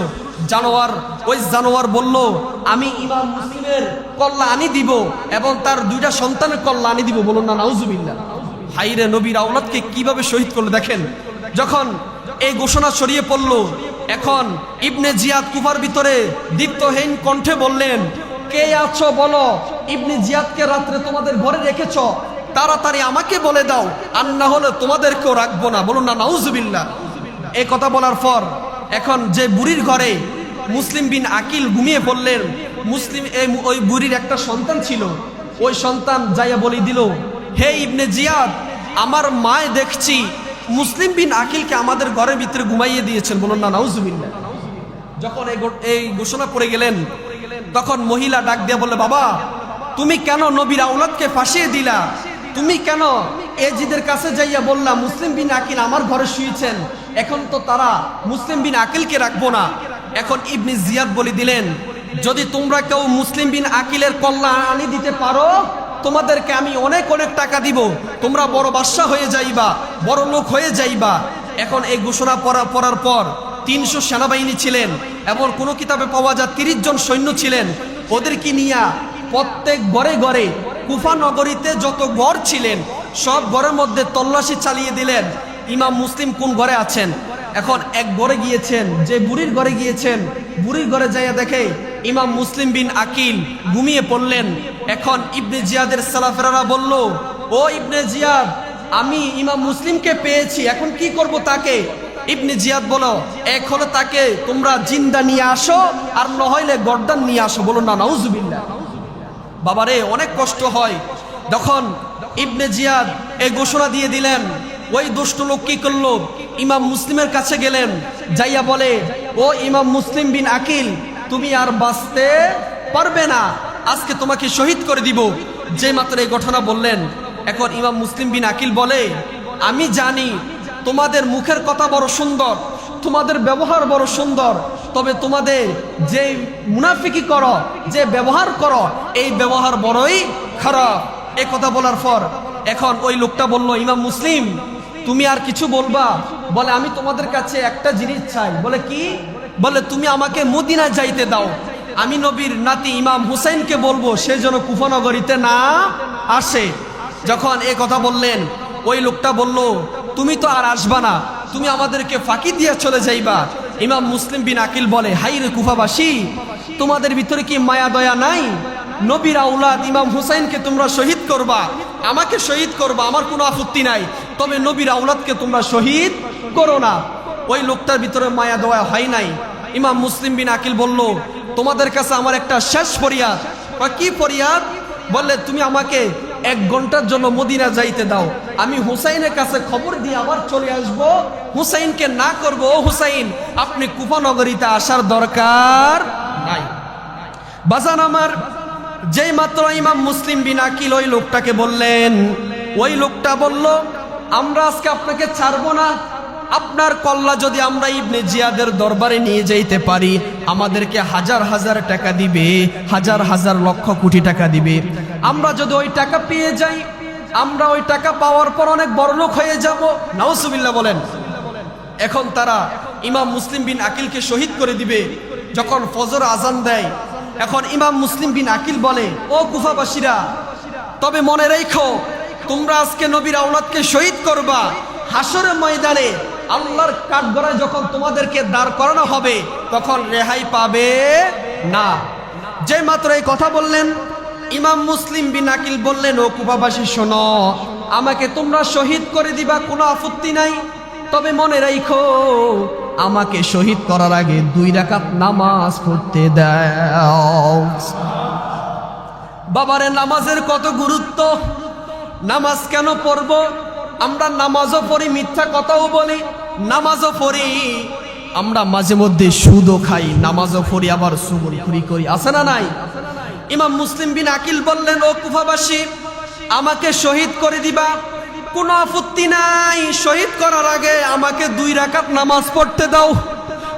জানোয়ার, ওই জানোয়ার বলল আমি ইমাম মুসলিমের কল্লা আনি দিব এবং তার 2টা সন্তানের কল্লা আনি দিব, বলুন না নাউজুবিল্লাহ। হাইরে নবীর আওলাদকে কিভাবে শহীদ করলো দেখেন। যখন এই ঘোষণা ছড়িয়ে পড়লো, এখন ইবনে জিয়াদ কুফার ভিতরে দীপ্তহীন কণ্ঠে বললেন, কে আছো বলো, ইবনে জিয়াদকে রাত্রে তোমাদের ঘরে রেখেছ, তাড়াতাড়ি আমাকে বলে দাও, আর না হলে তোমাদেরকেও রাখবো না, বলুন না নাউজুবিল্লাহ। এই কথা বলার পর এখন যে বুড়ির ঘরে মুসলিম বিন আকিল ঘুমিয়ে পড়লেন, ওই বুড়ির একটা সন্তান ছিল, ওই সন্তান যাইয়া বলি দিল, হে ইবনে জিয়াদ আমার মায় দেখছি মুসলিম বিন আকিলকে আমাদের ঘরের ভিতরে ঘুমাইয়ে দিয়েছেন, বলুন না নাউজুবিল্লাহ। যখন এই ঘোষণা পড়ে গেলেন তখন মহিলা ডাক দিয়ে বললে, বাবা তুমি কেন নবীর আওলাদকে ফাঁসিয়ে দিলা? তুমি কেন এজিদের কাছে যাইয়া বললা মুসলিম বিন আকিল আমার ঘরে শুয়েছেন, এখন তো তারা মুসলিম বিন আকিলকে রাখবো না। এখন ইবনে জিয়াদ বলে দিলেন, যদি তোমরা কেউ মুসলিম বিন আকিলের কল্যাণ আনি দিতে পারো তোমাদেরকে আমি অনেক অনেক টাকা দিব, তোমরা বড় বাদশা হয়ে যাইবা, বড় লোক হয়ে যাইবা। এখন এই ঘোষণা পড়ার পর 300 সেনাবাহিনী ছিলেন এবং কোনো কিতাবে পাওয়া যায় 30 জন সৈন্য ছিলেন, ওদেরকে নিয়ে প্রত্যেক ঘরে ঘরে কুফা নগরীতে যত ঘর ছিলেন সব ঘরের মধ্যে তল্লাশি চালিয়ে দিলেন, ইমাম মুসলিম কোন ঘরে আছেন। এখন এক ঘরে গিয়েছেন, যে বুড়ির ঘরে গিয়েছেন, বুড়ির ঘরে যাইয়া দেখে ইমাম মুসলিম বিন আকিল ঘুমিয়ে পড়লেন। এখন ইবনে জিয়াদের সালাফেরারা বলল, ও ইবনে জিয়াদ আমি ইমাম মুসলিমকে পেয়েছি, এখন কি করব তাকে? ইবনে জিয়াদ বলো, এক হলে তাকে তোমরা জিন্দা নিয়ে আসো, আর নহইলে গর্দান নিয়ে আসো, বলুন না নাউজুবিল্লাহ। বাবারে অনেক কষ্ট হয়। যখন ইবনে জিয়াদ এই ঘোষণা দিয়ে দিলেন, ওই দুষ্ট লোক কি করলো, ইমাম মুসলিমের কাছে গেলেন, যাইয়া বলে, ও ইমাম মুসলিম বিন আকিল তুমি আর বাঁচতে পারবে না, আজকে তোমাকে শহীদ করে দিব। যে মাত্র এই ঘটনা বললেন, এখন ইমাম মুসলিম বিন আকিল বলে, আমি জানি তোমাদের মুখের কথা বড় সুন্দর, তোমাদের ব্যবহার বড় সুন্দর, তবে তোমাদের যে মুনাফিকি করো, যে ব্যবহার করো, এই ব্যবহার বড়ই খারাপ। এই কথা বলার পর এখন ওই লোকটা বলল, ইমাম মুসলিম তুমি আর কিছু বলবা? বলে আমি তোমাদের কাছে একটা জিনিস চাই। বলে কি? বলে তুমি আমাকে মদিনায় যাইতে দাও, আমি নবীর নাতি ইমাম হুসাইনকে বলবো সে যেন কুফা নগরীতে না আসে। যখন এই কথা বললেন, ওই লোকটা বলল, তুমি তো আর আসবা না, তুমি আমাদেরকে ফাঁকি দিয়ে চলে যাইবা, ইমাম মুসলিম বিন আকিল বলে, হাই রে কুফাবাসী, তোমাদের ভিতরে কি মায়া দয়া নাই? নবীর আওলাদ ইমাম হুসাইনকে তোমরা শহীদ করবা, আমাকে শহীদ করবা, আমার কোনো আপত্তি নাই, তবে নবীর আওলাদকে তোমরা শহীদ করো না। ওই লোকটার ভিতরে মায়া দয়া হয় নাই। ইমাম মুসলিম বিন আকিল বলল, তোমাদের কাছে আমার একটা শেষ ফরিয়াদ। কি ফরিয়াদ? বললে, তুমি আমাকে 1 ঘন্টার জন্য মদিনা যাইতে দাও, আমি হুসাইনের কাছে খবর দিয়ে আবার চলে আসব, হুসাইনকে না করবো, ও হুসাইন আপনি কুফা নগরীতে আসার দরকার নাই। বাজান আমার, যেই মাত্র ইমাম মুসলিম বিন আকিল ওই লোকটাকে বললেন, ওই লোকটা বলল, আমরা আজকে আপনাকে ছাড়বো না, আপনার কল্লা যদি আমরা ইবনে জিয়াদের দরবারে নিয়ে যাইতে পারি, আমাদেরকে হাজার হাজার টাকা দিবে, হাজার হাজার লক্ষ কোটি টাকা দিবে। আমরা যদি ওই টাকা পেয়ে যাই, আমরা ওই টাকা পাওয়ার পর অনেক বড়লোক হয়ে যাব। নাউজুবিল্লাহ বলেন। এখন তারা ইমাম মুসলিম বিন আকিলকে শহীদ করে দিবে। যখন ফজর আজান দেয়, এখন ইমাম মুসলিম বিন আকিল বলে, ও কুফাবাসীরা, তবে মনে রেখো, তোমরা আজকে নবীর আওলাদকে শহীদ করবা, হাসরের ময়দানে আল্লাহর কাঠগড়ায় যখন তোমাদেরকে দাঁড় করানো হবে, তখন রেহাই পাবে না। যে মাত্র এই কথা বললেন, ইমাম মুসলিম বিন আকিল বললেন, ও কুফাবাসী শোনো, আমাকে তোমরা শহীদ করে দিবা, কোনো আপত্তি নাই, তবে মনে রাখো, আমাকে শহীদ করার আগে 2 রাকাত নামাজ পড়তে দাও। বাবারে, নামাজের কত গুরুত্ব! নামাজ কেন পড়ব? আমরা নামাজও পড়ি, মিথ্যা কথাও বলি, নামাজও পড়ি, আমরা মাঝে মধ্যে সুদও খাই, নামাজও পড়ি, আবার সুগরখুরি করি, আছে না নাই? ইমাম মুসলিম বিন আকিল বললেন, ও কুফাবাসী, আমাকে শহীদ করে দিবা, কোনো আপত্তি নাই, শহীদ করার আগে আমাকে 2 রাকাত নামাজ পড়তে দাও।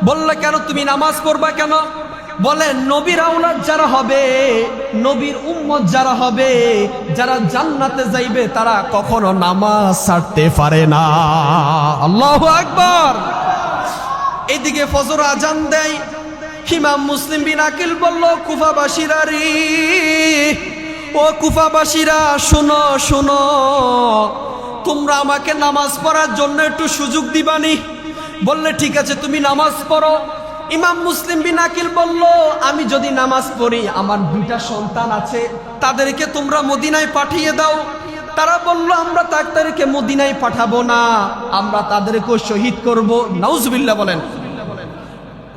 বললে, কেন তুমি নামাজ পড়বা কেন? বলে, নবীর আওলাদ যারা হবে, নবীর উম্মত যারা হবে, যারা জান্নাতে যাইবে, তারা কখনো নামাজ ছাড়তে পারে না। আল্লাহু আকবার। এদিকে ফজর আজান দেয়। ইমাম মুসলিম বিন আকিল বলল, কুফাবাসীরা রে, ও কুফাবাসীরা, শোনো শোনো, তোমরা আমাকে নামাজ পড়ার জন্য একটু সুযোগ দিবানি? বললে, ঠিক আছে, তুমি নামাজ পড়ো। ইমাম মুসলিম বিন আকিল বলল, আমি যদি নামাজ পড়ি, আমার 2টা সন্তান আছে, তাদেরকে তোমরা মদিনায় পাঠিয়ে দাও। তারা বলল, আমরা তাদেরকে মদিনায় পাঠাবো না, আমরা তাদেরকেও শহীদ করব। নাউজুবিল্লাহ বলেন।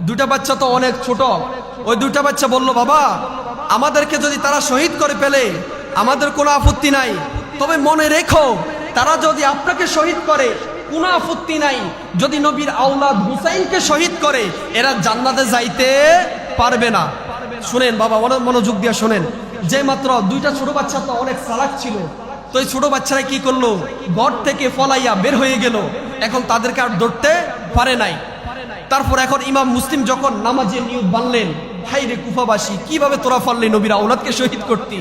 2টা বাচ্চা তো অনেক ছোট। ওই 2টা বাচ্চা বলল, বাবা, আমাদেরকে যদি তারা শহীদ করে ফেলে, আমাদের কোনো আপত্তি নাই, তবে মনে রেখো, তারা যদি আপনাকে শহীদ করে, কোনো আপত্তি নাই, যদি নবীর আওলাদ হুসাইনকে শহীদ করে, এরা জান্নাতে যাইতে পারবে না। শুনেন বাবা, অনেক মনোযোগ দিয়ে শোনেন। যে মাত্র 2টা ছোট বাচ্চা তো অনেক চালাক ছিল, তো এই ছোট বাচ্চারা কি করলো, ঘর থেকে পলাইয়া বের হয়ে গেল। এখন তাদেরকে আর ধরতে পারে নাই। তারপর এখন ইমাম মুসলিম যখন নামাজের নিয়ত বানলেন, হাই রে কুফাবাসী, কিভাবে তোরা পারলি নবীর আওলাদকে শহীদ করতি?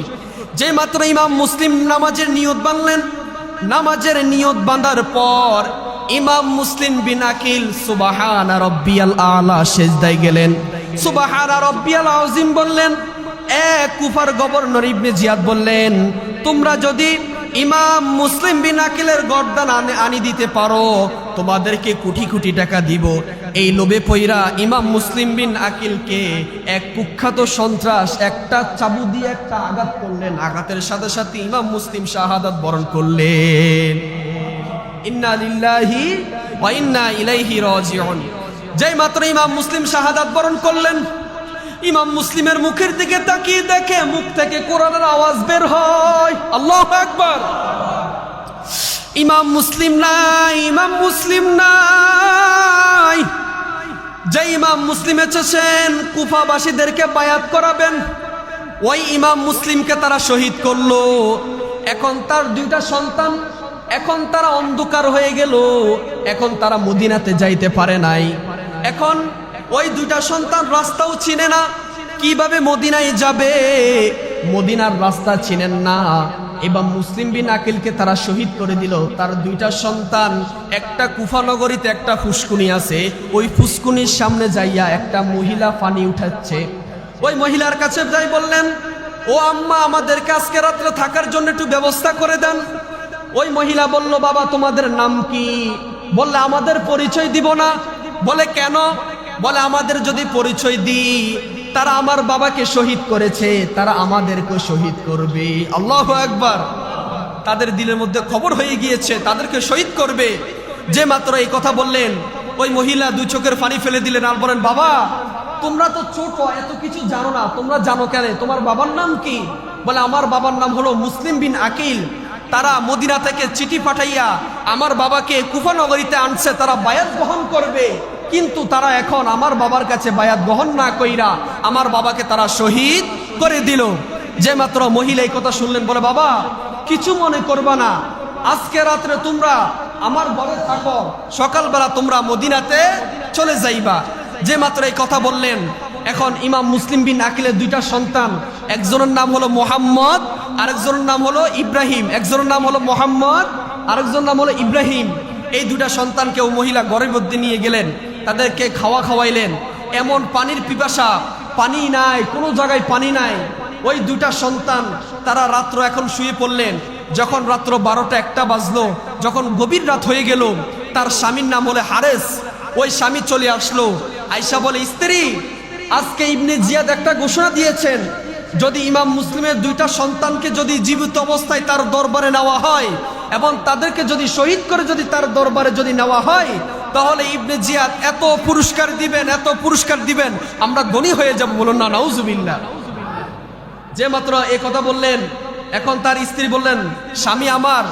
যে মাত্র ইমাম মুসলিম নামাজের নিয়ত বানলেন, নামাজের নিয়ত বাঁধার পর ইমাম মুসলিম বিন আকিল সুবহানা রাব্বিয়াল আলা সিজদায় গেলেন, সুবহানা রাব্বিয়াল আযীম বললেন। কুফার গভর্নর ইবনে জিয়াদ বললেন, তোমরা যদি ইমাম মুসলিম বিন আকিলের গর্দান আনি দিতে পারো, তোমাদেরকে কোটি কোটি টাকা দিব। এই লোভে পইরা ইমাম মুসলিম বিন আকিলকে এক কুখ্যাত সন্ত্রাস একটা চাবু দিয়ে একটা আঘাত করলেন। আঘাতের সাথে সাথে ইমাম মুসলিম শাহাদাত বরণ করলেন। ইন্না লিল্লাহি ওয়া ইন্না ইলাইহি রাজিউন। যেই মাত্র ইমাম মুসলিম শাহাদাত বরণ করলেন, ইমাম মুসলিমের মুখের দিকে তাকিয়ে দেখে মুখ থেকে কোরআনের আওয়াজ বের হয়। আল্লাহু আকবার। ইমাম মুসলিম নাই, ইমাম মুসলিম নাই। যে ইমাম মুসলিম এসেছেন কুফাবাসীদেরকে বায়াত করাবেন, ওই ইমাম মুসলিমকে তারা শহীদ করলো। এখন তার 2টা সন্তান, এখন তারা অন্ধকার হয়ে গেল, এখন তারা মদিনাতে যাইতে পারে নাই। এখন ওই 2টা সন্তান রাস্তাও চিনে না, কিভাবে মদিনায় যাবে, মদিনার রাস্তা চিনেন না। ইমাম মুসলিম বিন আকিলকে তারা শহীদ করে দিল। তার 2টা সন্তান, একটা কুফা নগরীতে একটা ফুসকুনি আছে, ওই ফুসকুনির সামনে যাইয়া একটা মহিলা পানি উঠাচ্ছে। ওই মহিলার কাছে যাই বললেন, ও আম্মা, আমাদেরকে আজকে রাত্রে থাকার জন্য একটু ব্যবস্থা করে দেন। ওই মহিলা বলল, বাবা তোমাদের নাম কি? বললে, আমাদের পরিচয় দিব না। বলে, কেন? বলে আমাদের যদি পরিচয় দিই তারা আমার বাবাকে শহীদ করেছে, তারা আমাদেরকে শহীদ করবে। আল্লাহু আকবার। তাদের দিলের মধ্যে খবর হয়ে গিয়েছে তাদেরকে শহীদ করবে। যে মাত্র এই কথা বললেন ওই মহিলা দুই চোখের পানি ফেলে দিলেন আর বলেন, বাবা তোমরা তো ছোট, এত কিছু জানো না, তোমরা জানো কেন? তোমার বাবার নাম কি? বলে আমার বাবার নাম হলো মুসলিম বিন আকিল। তারা মদিনা থেকে চিঠি পাঠাইয়া আমার বাবাকে কুফা নগরীতে আনছে, তারা বায়াত গ্রহণ করবে, কিন্তু তারা এখন আমার বাবার কাছে বায়াত গ্রহণ না কইরা আমার বাবাকে তারা শহীদ করে দিল। যে মাত্র মহিলা এই কথা শুনলেন বলে, বাবা কিছু মনে করবা না, আজকে রাত্রে তোমরা আমার ঘরে থাকো, সকালবেলা তোমরা মদিনাতে চলে যাইবা। যে মাত্র এই কথা বললেন এখন ইমাম মুসলিম বিন আকিলের দুইটা সন্তান, একজনের নাম হলো মোহাম্মদ, আরেকজনের নাম হলো ইব্রাহিম। একজনের নাম হলো মোহাম্মদ, আরেকজনের নাম হলো ইব্রাহিম। এই দুটা সন্তানকে ও মহিলা ঘরের মধ্যে নিয়ে গেলেন, তাদেরকে খাওয়াইলেন। এমন পানির পিপাসা, পানি নাই, কোনো জায়গায় পানি নাই। ওই দুটা সন্তান তারা রাত্র এখন শুয়ে পড়লেন। যখন রাত্র 12টা-1টা বাজলো, যখন গভীর রাত হয়ে গেল, তার স্বামীর নাম হলো হারেস। ওই স্বামী চলে আসলো, আয়েশা বলে, স্ত্রী আজকে ইবনে জিয়াদ একটা ঘোষণা দিয়েছেন, যদি ইমাম মুসলিমের দুইটা সন্তানকে যদি জীবিত অবস্থায় তার দরবারে নেওয়া হয় এবং তাদেরকে যদি শহীদ করে যদি তার দরবারে যদি নেওয়া হয়, তাহলে ইবনে জিয়াদ এত পুরস্কার দিবেন, এত পুরস্কার দিবেন, আমরা ধনী হয়ে যাব। বলুন না নাউজুবিল্লাহ। যে মাত্র এই কথা বললেন, এখন তার স্ত্রী বললেন, স্বামী আমার,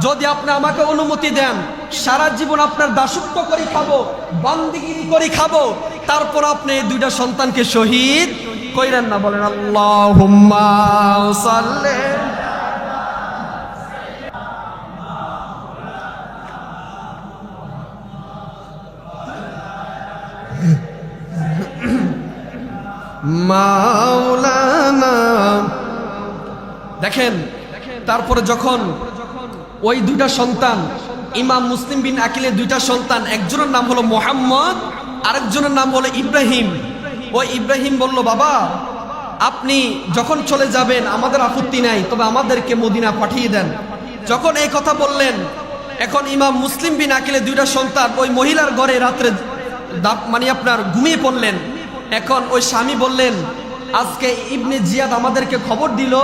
যদি আপনি আমাকে অনুমতি দেন, সারা জীবন আপনার দাসত্ব করে খাবো, বান্দিগিরি করে খাবো, তারপর আপনি এই দুইটা সন্তানকে শহীদ কইরেন না। বলেন আল্লাহুম্মা সাল্লি। মাওলানা। দেখেন তারপরে যখন ওই দুইটা সন্তান, ইমাম মুসলিম বিন আকিলের দুইটা সন্তান, একজনের নাম হলো মোহাম্মদ, আরেকজনের নাম হলো ইব্রাহিম। ওই ইব্রাহিম বলল, বাবা আপনি যখন চলে যাবেন আমাদের আপত্তি নাই, তবে আমাদেরকে মদিনা পাঠিয়ে দেন। যখন এই কথা বললেন, এখন ইমাম মুসলিম বিন আকিলের দুইটা সন্তান ওই মহিলার ঘরে রাত্রে মানে আপনার ঘুমিয়ে পড়লেন। এখন ওই স্বামী বললেন, আজকে ইবনে জিয়াদ আমাদেরকে খবর দিল,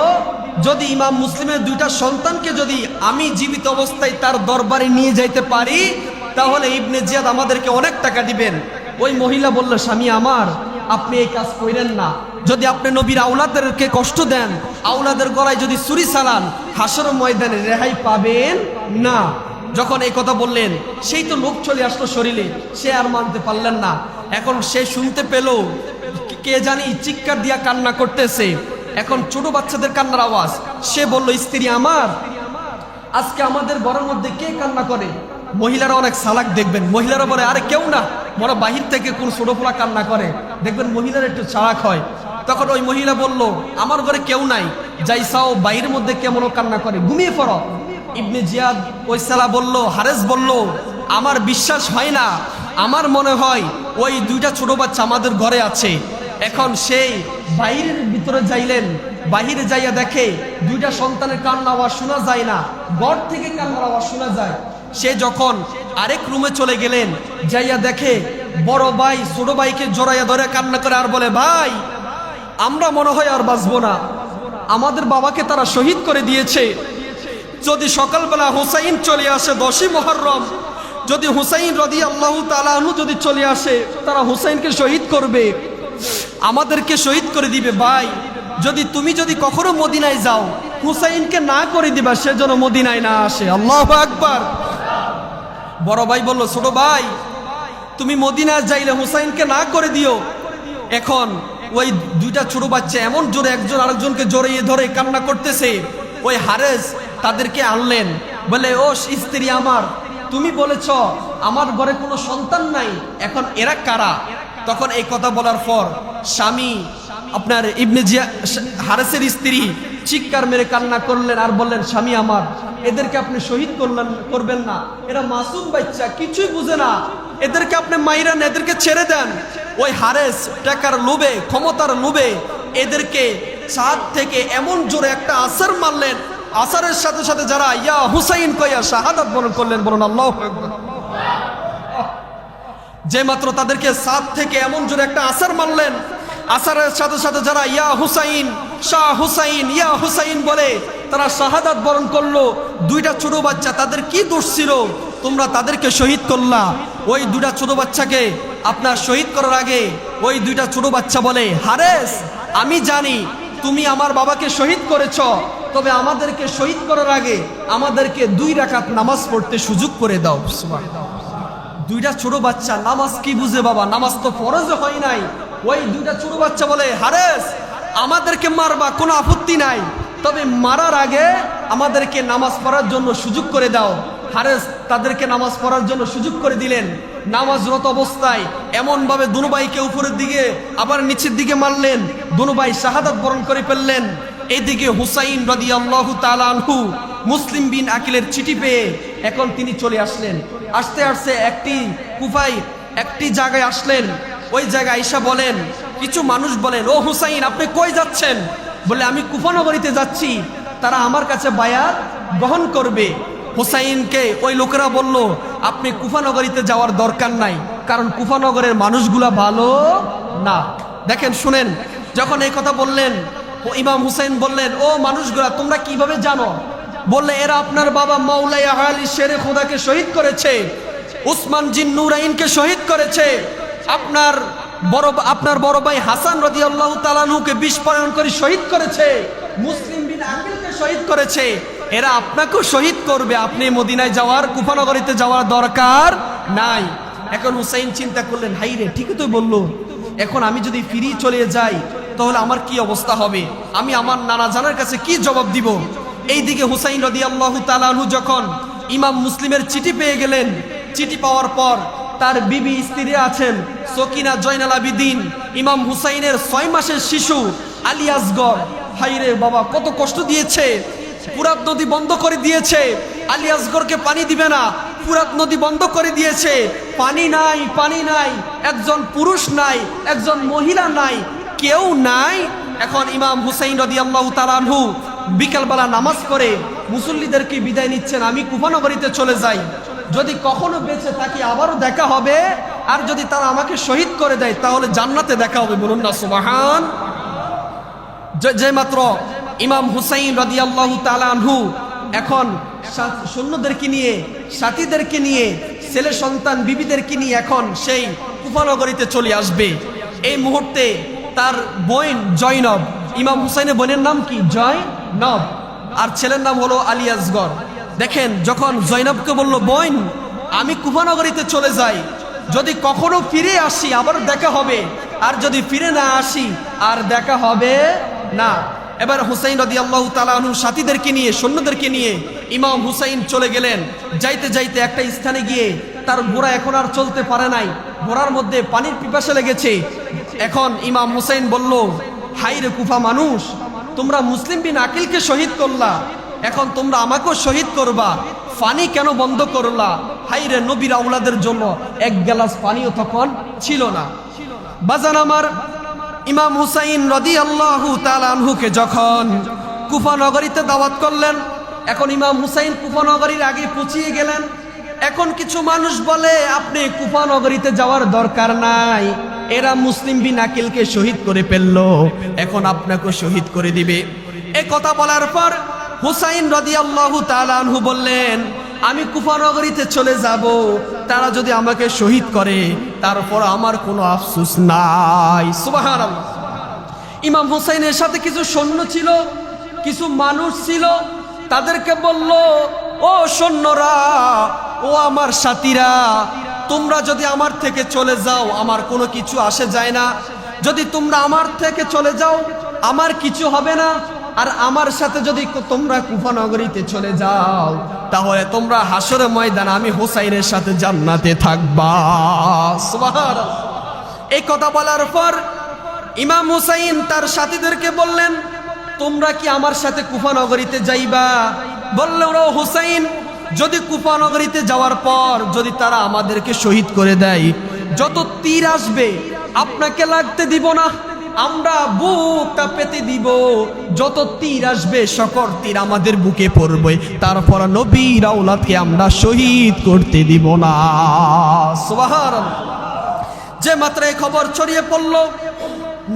যদি ইমাম মুসলিমের দুইটা সন্তানকে যদি আমি জীবিত অবস্থায় তার দরবারে নিয়ে যাইতে পারি, তাহলে ইবনে জিয়াদ আমাদেরকে অনেক টাকা দিবেন। ওই মহিলা বলল, স্বামী আমার, আপনি এই কাজ করেন না। যদি আপনি নবীর আওলাদেরকে কষ্ট দেন, আওলাদের গলায় যদি ছুরি চালান, হাসর ময়দানে রেহাই পাবেন না। যখন এই কথা বললেন, সেই তো লোক চলে আসলো শরীরে, সে আর মানতে পারলেন না। এখন সে শুনতে পেল কে জানি চিৎকার দিয়া কান্না করতেছে, এখন ছোট বাচ্চাদের কান্নার আওয়াজ। সে বলল, স্ত্রী আমার, আজকে আমাদের ঘরের মধ্যে কে কান্না করে? মহিলারা অনেক সালাক দেখবেন, মহিলারা বলে, আরে কেউ না, বড় বাহির থেকে কোন ছোট পোলা কান্না করে, দেখবেন মহিলারা একটু চালাক হয়। তখন ওই মহিলা বলল, আমার ঘরে কেউ নাই, যাইসাও বাইরের মধ্যে কেমন কান্না করে, ঘুমিয়ে পড়ো। ইবনে জিয়াদ ওই সালা বলল, হারেস বলল, আমার বিশ্বাস হয় না, আমার মনে হয় ওই দুইটা ছোট বাচ্চা আমাদের ঘরে আছে। এখন সেই বাইরের ভিতরে যাইলেন, বাহিরে যাইয়া দেখে দুইটা সন্তানের কান্না আওয়াজ শোনা যায় না, ঘর থেকে কান্নার আওয়াজ শোনা যায়। সে যখন আরেক রুমে চলে গেলেন, যাইয়া দেখে বড় ভাই ছোট ভাইকে জড়াইয়া ধরে কান্না করে আর বলে, ভাই আমরা মনে হয় আর বাঁচবো না, আমাদের বাবাকে তারা শহীদ করে দিয়েছে। যদি সকালবেলা হুসাইন চলে আসে 10ই মুহররম, যদি হুসাইন রাদিয়াল্লাহু তাআলা আনহু যদি চলে আসে, তারা হুসাইনকে শহীদ করবে, আমাদেরকে শহীদ করে দিবে। ভাই তুমি যদি কখনো মদিনায় যাও, হুসাইনকে না করে দিবা, সে যেন মদিনায় না আসে। আল্লাহু আকবার। বড় ভাই বলল, ছোট ভাই তুমি মদিনায় যাইলে হুসাইনকে না করে দিও। এখন ওই দুইটা ছোট বাচ্চা এমন জোরে একজন আরেকজনকে জড়িয়ে ধরে কান্না করতেছে। ওই হারেস তাদেরকে আনলেন, বলে, ও স্ত্রী আমার, তুমি বলেছ আমার ঘরে কোনো সন্তান নাই, এখন এরা কারা? তখন এই কথা বলার পর স্বামী আপনার ইবনে জিয়া হারেসের স্ত্রী চিৎকার মেরে কান্না করলেন আর বললেন, স্বামী আমার, এদেরকে আপনি শহীদ করবেন না, এরা মাসুম বাচ্চা, কিছুই বুঝে না, এদেরকে আপনি মাইরান, এদেরকে ছেড়ে দেন। ওই হারেস টাকার লোভে, ক্ষমতার লোভে এদেরকে ছাদ থেকে এমন জোরে একটা আসার মারলেন, আসারের সাথে সাথে যারা ইয়া হুসাইন কইয়া শাহাদাত বরণ করলেন। বলুন আল্লাহু আকবার। যে মাত্র তাদেরকে সাত থেকে এমন জোরে একটা আসার মারলেন, আসারের সাথে সাথে যারা ইয়া হুসাইন, শাহ হুসাইন, ইয়া হুসাইন বলে তারা শাহাদাত বরণ করলো। দুইটা ছোট বাচ্চা, তাদের কি দোষ ছিল তোমরা তাদেরকে শহীদ করলা? ওই দুইটা ছোট বাচ্চাকে আপনার শহীদ করার আগে ওই দুইটা ছোট বাচ্চা বলে, হারেস আমি জানি তুমি আমার বাবাকে শহীদ করেছ, তবে আমাদেরকে শহীদ করার আগে আমাদেরকে 2 রাকাত নামাজ পড়তে সুযোগ করে দাও। দুইটা ছোট বাচ্চা নামাজ কি বুঝে বাবা, নামাজ তো ফরজ হয় নাই। ওই দুইটা ছোট বাচ্চা বলে, হারেস আমাদেরকে মারবা কোনো আপত্তি নাই, তবে মারার আগে আমাদেরকে নামাজ পড়ার জন্য সুযোগ করে দাও। হারেস তাদেরকে নামাজ পড়ার জন্য সুযোগ করে দিলেন। নামাজরত অবস্থায় এমন ভাবে দুনো ভাইকে উপরের দিকে আবার নিচের দিকে মারলেন, দুনো ভাই শাহাদাত বরণ করে ফেললেন। এইদিকে হুসাইন রাদিয়াল্লাহু তাআলা আনহু মুসলিম বিন আকিলের চিঠি পেয়ে এখন তিনি চলে আসলেন। আসতে আসতে কুফায় একটি জায়গায় আসলেন। ওই জায়গায় আয়েশা বলেন, কিছু মানুষ বলেন, ও হুসাইন আপনি কই যাচ্ছেন? বলে আমি কুফা নগরীতে যাচ্ছি, তারা আমার কাছে বায়াত গ্রহণ করবে। হুসাইনকে ওই লোকেরা বলল, আপনি কুফা নগরীতে যাওয়ার দরকার নাই, কারণ কুফা নগরের মানুষগুলা ভালো না। দেখেন শুনেন, যখন এই কথা বললেন ইমাম হুসাইন বললেন, ও মানুষগুলা তোমরা কিভাবে জানো? বললে, এরা আপনার বাবা মাওলাই আলী শেরে খোদাকে শহীদ করেছে, উসমান জিন নুরাইনকে শহীদ করেছে, আপনার বড় ভাই হাসান রাদিয়াল্লাহু তাআলা আনহুকে বিস্ফোরণ করে শহীদ করেছে, মুসলিম বিন আকিলকে শহীদ করেছে। এরা আপনাকেও শহীদ করবে, আপনি মদিনায় যাওয়ার, কুফা নগরীতে যাওয়ার দরকার নাই। এখন হুসাইন চিন্তা করলেন, হাই রে ঠিকই তো বললো, এখন আমি যদি ফিরে চলে যাই তাহলে আমার কি অবস্থা হবে, আমি আমার নানা জানার কাছে কি জবাব দিব? এইদিকে হুসাইন রাদিয়াল্লাহু তাআলা আনহু যখন ইমাম মুসলিমের চিঠি পেয়ে গেলেন, চিঠি পাওয়ার পর তার বিবি স্ত্রী আছেন সকিনা জয়নাল আবিদিন, ইমাম হুসাইনের 6 মাসের শিশু আলী আসগর, হাইরে বাবা কত কষ্ট দিয়েছে, ফুরাত নদী বন্ধ করে দিয়েছে, আলী আসগরকে পানি দিবে না, ফুরাত নদী বন্ধ করে দিয়েছে, পানি নাই, পানি নাই, একজন পুরুষ নাই, একজন মহিলা নাই, কেউ নাই। এখন ইমাম হুসাইন রাদিয়াল্লাহু তাআলা আনহু বিকালবেলা নামাজ পড়ে মুসল্লিদেরকে বিদায় নিচ্ছেন, আমি কুফা নগরীতে চলে যাই, যদি কখনো বেঁচে থাকি আবারও দেখা হবে, আর যদি তারা আমাকে শহীদ করে দেয় তাহলে জান্নাতে দেখা হবে। বলুন না সুবহান। যে মাত্র ইমাম হুসাইন রাদিয়াল্লাহু তাআলা আনহু এখন সৈন্যদেরকে নিয়ে, সাথীদেরকে নিয়ে, ছেলে সন্তান বিবিদেরকে নিয়ে এখন সেই কুফা নগরীতে চলে আসবে। এই মুহূর্তে তার বোন জয়নব, ইমাম হুসাইনের বোনের নাম কি? জয়নব, আর ছেলের নাম হলো আলী আসগর। দেখেন যখন জয়নবকে বলল, বোন আমি কুফা নগরীতে চলে যাই, যদি কখনো ফিরে আসি আবার দেখা হবে, আর যদি ফিরে না আসি আর দেখা হবে না। এবার হুসাইন রাদিয়াল্লাহু তাআলা আনহু সাথীদেরকে নিয়ে, সৈন্যদেরকে নিয়ে ইমাম হুসাইন চলে গেলেন। যাইতে যাইতে একটা স্থানে গিয়ে তার ঘোড়া এখন আর চলতে পারে নাই, ঘোড়ার মধ্যে পানির পিপাসা লেগেছে। এখন ইমাম হুসাইন বলল, হাই রে কুফা মানুষ, তোমরা মুসলিম বিন আকিলকে শহীদ করলা, এখন তোমরা আমাকেও শহীদ করবা, পানি কেন বন্ধ করলা? হাই রে নবীর আওলাদের জন্য এক গ্লাস পানিও তখন ছিল না। বাজান আমার, ইমাম হুসাইন রাদিয়াল্লাহু তাআলা আনহুকে যখন কুফা নগরীতে দাওয়াত করলেন, এখন ইমাম হুসাইন কুফা নগরীর আগে পৌঁছিয়ে গেলেন। এখন কিছু মানুষ বলে, আপনি কুফা নগরীতে যাওয়ার দরকার নাই, এরা মুসলিম বিন আকিলকে শহীদ করে ফেললো, এখন আপনাকে শহীদ করে দিবে। এই কথা বলার পর হুসাইন রাদিয়াল্লাহু তাআলা আনহু বললেন, আমি কুফা নগরীতে চলে যাব, তারা যদি আমাকে শহীদ করে তারপর আমার কোনো আফসোস নাই। সুবহানাল্লাহ। ইমাম হুসাইনের সাথে কিছু সৈন্য ছিল, কিছু মানুষ ছিল, তাদেরকে বলল, ও সৈন্যরা, ও আমার সাথীরা, তোমরা যদি আমার থেকে চলে যাও আমার কোনো কিছু আসে যায় না, যদি তোমরা আমার থেকে চলে যাও আমার কিছু হবে না, আর আমার সাথে যদি তোমরা কুফা নগরীতে চলে যাও তাহলে তোমরা হাসরের ময়দানে আমি হুসাইনের সাথে জান্নাতে থাকবা। সুবহানাল্লাহ। এই কথা বলার পর ইমাম হুসাইন তার সাথীদেরকে বললেন, তোমরা কি আমার সাথে কুফা নগরীতে যাইবা? বললেন, ও হুসাইন, যদি কুফা নগরীতে যাওয়ার পর যদি তারা আমাদেরকে শহীদ করে দেয়, যত তীর আসবে আপনাকে লাগতে দিব না, আমরা বুকটা পেতে দিব, যত তীর আসবে সকল তীর আমাদের বুকে পড়বে, তারপর নবীর আওলাদকে আমরা শহীদ করতে দিব না। সুবহানাল্লাহ। যে মাত্র এই খবর ছড়িয়ে পড়ল,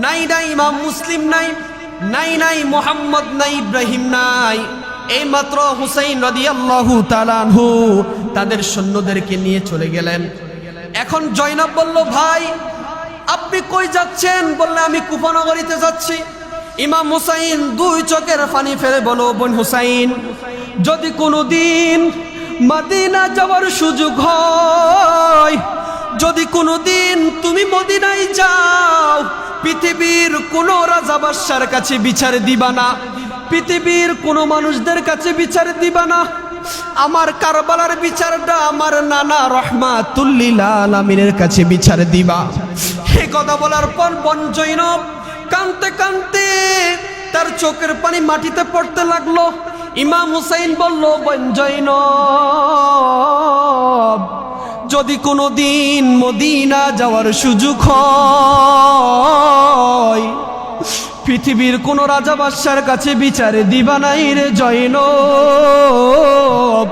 নাই নাই ইমাম মুসলিম নাই, নাই নাই মুহাম্মদ নাই, ইব্রাহিম নাই, এই মাত্র হুসাইন রাদিয়াল্লাহু তাআলা আনহু তাদের সৈন্যদেরকে নিয়ে চলে গেলেন। এখন জয়নব বলল, ভাই আপনি কই যাচ্ছেন? বললে, আমি কুফা নগরীতে যাচ্ছি। ইমাম হুসাইন দুই চোখের পানি ফেলে বলো, বোন হুসাইন, যদি কোনোদিন মদিনা যাওয়ার সুযোগ হয়, যদি কোনোদিন তুমি মদিনায় যাও, পৃথিবীর কোন রাজা বাদশার কাছে বিচার দিবা না, পৃথিবীর কোন মানুষদের কাছে বিচার দিবা না, আমার কারবালার বিচারটা আমার নানা রহমাতুল লিল আলামিনের কাছে বিচার দিবা। এই কথা বলার পর বোন জয়নব কাঁদতে কাঁদতে তার চোখের পানি মাটিতে পড়তে লাগলো। ইমাম হুসাইন বলল, বোন জয়নব, যদি কোনোদিন মদিনা যাওয়ার সুযোগ হয়, পৃথিবীর কোন রাজা বাদশার কাছে বিচারে দিবা নাই রে জয়নব।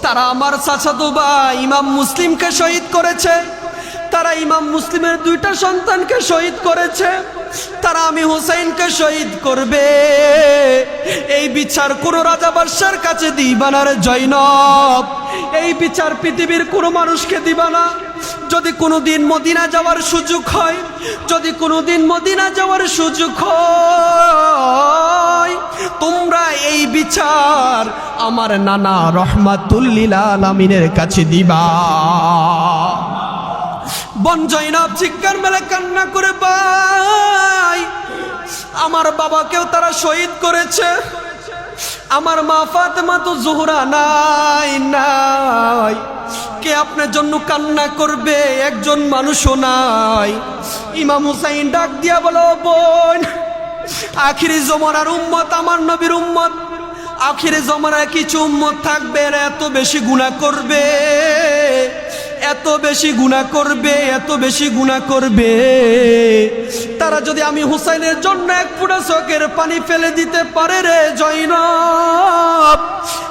তারা আমার চাচাতো ভাই ইমাম মুসলিমকে শহীদ করেছে, তারা ইমাম মুসলিমের দুইটা সন্তানকে শহীদ করেছে, তারা আমি হুসাইনকে শহীদ করবে। এই বিচার কোন রাজা বাদশার কাছে দিবা না রে জয়নব, এই বিচার পৃথিবীর কোনো মানুষকে দিবা না। যদি কোনোদিন মদিনা যাওয়ার সুযোগ হয়, যদি কোনোদিন মদিনা যাওয়ার সুযোগ হয়, তোমরা এই বিচার আমার নানা রহমাতুল লিল আলামিনের কাছে দিবা। বোন জয়নব চিৎকার মেলে কান্না করে, ভাই আমার বাবাকেও তারা শহীদ করেছে, আমার মা ফাতেমা তো জোহরা নাই নাই, কে আপনার জন্য কান্না করবে? একজন মানুষও নাই। ইমাম হুসাইন ডাক দিয়া বলো, বোন আখিরি জমানার উম্মত আমার নবীর উম্মত, আখিরি জমানার কিছু উম্মত থাকবে এত বেশি গুনাহ করবে, এত বেশি গুনাহ করবে, এত বেশি গুনাহ করবে, তারা যদি আমি হুসাইনের জন্য এক ফোঁটা চোখের পানি ফেলে দিতে পারে রে জয়নব,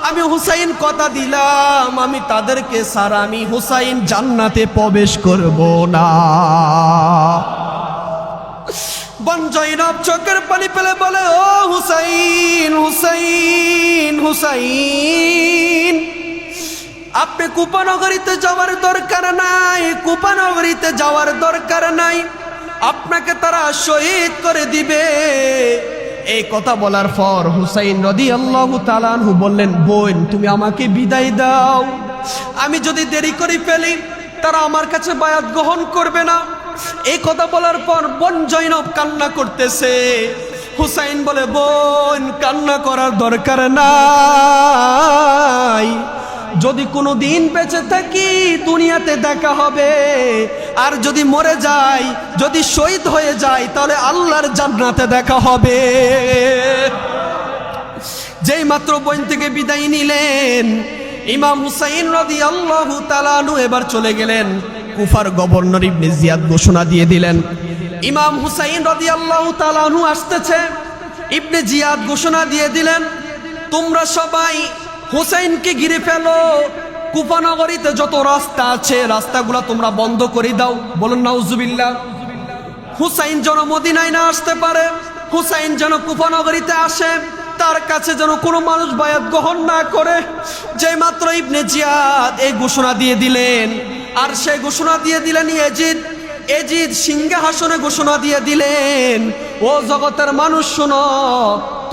আমি হুসাইন কথা দিলাম, আমি তাদেরকে ছাড়া আমি হুসাইন জান্নাতে প্রবেশ করব না। বোন জয়নব চোখের পানি ফেলে বলে, ও হুসাইন, হুসাইন, হুসাইন, আপনি কুফা নগরীতে যাওয়ার দরকার নাই, কুফা নগরীতে যাওয়ার দরকার নাই, আপনাকে তারা শহীদ করে দিবে। এই কথা বলার পর হুসাইন রাদিয়াল্লাহু তাআলা আনহু বললেন, বোন তুমি আমাকে বিদায় দাও, আমি যদি দেরি করে ফেলি তারা আমার কাছে বায়াত গ্রহণ করবে না। এই কথা বলার পর বোন জয়নব কান্না করতেছে। হুসাইন বলে, বোন কান্না করার দরকার নাই, যদি কোনো দিন বেঁচে থাকি দুনিয়াতে দেখা হবে, আর যদি মরে যাই, যদি শহীদ হয়ে যাই, তাহলে আল্লাহর জান্নাতে দেখা হবে। যেই মাত্র বোন থেকে বিদায় নিলেন, ইমাম হুসাইন রাদিয়াল্লাহু তাআলা আনহু এবার চলে গেলেন। কুফার গভর্নর ইবনে জিয়াদ ঘোষণা দিয়ে দিলেন, ইমাম হুসাইন রাদিয়াল্লাহু তাআলা আনহু আসতেছে। ইবনে জিয়াদ ঘোষণা দিয়ে দিলেন, তোমরা সবাই হুসাইনকে ঘিরে ফেলো, কুফা নগরীতে যত রাস্তা আছে রাস্তাগুলো তোমরা বন্ধ করে দাও। বলুন নাউজুবিল্লাহ। হুসাইন যেন মদিনায় না আসতে পারে, হুসাইন যেন কুফা নগরীতে আসে, তার কাছে যেন কোনো মানুষ বায়াত গ্রহণ না করে। যে মাত্র ইবনে জিয়াদ এই ঘোষণা দিয়ে দিলেন, আর সেই ঘোষণা দিয়ে দিলেন এজিদ সিংহাসনে ঘোষণা দিয়ে দিলেন, ও জগতের মানুষ শোনো,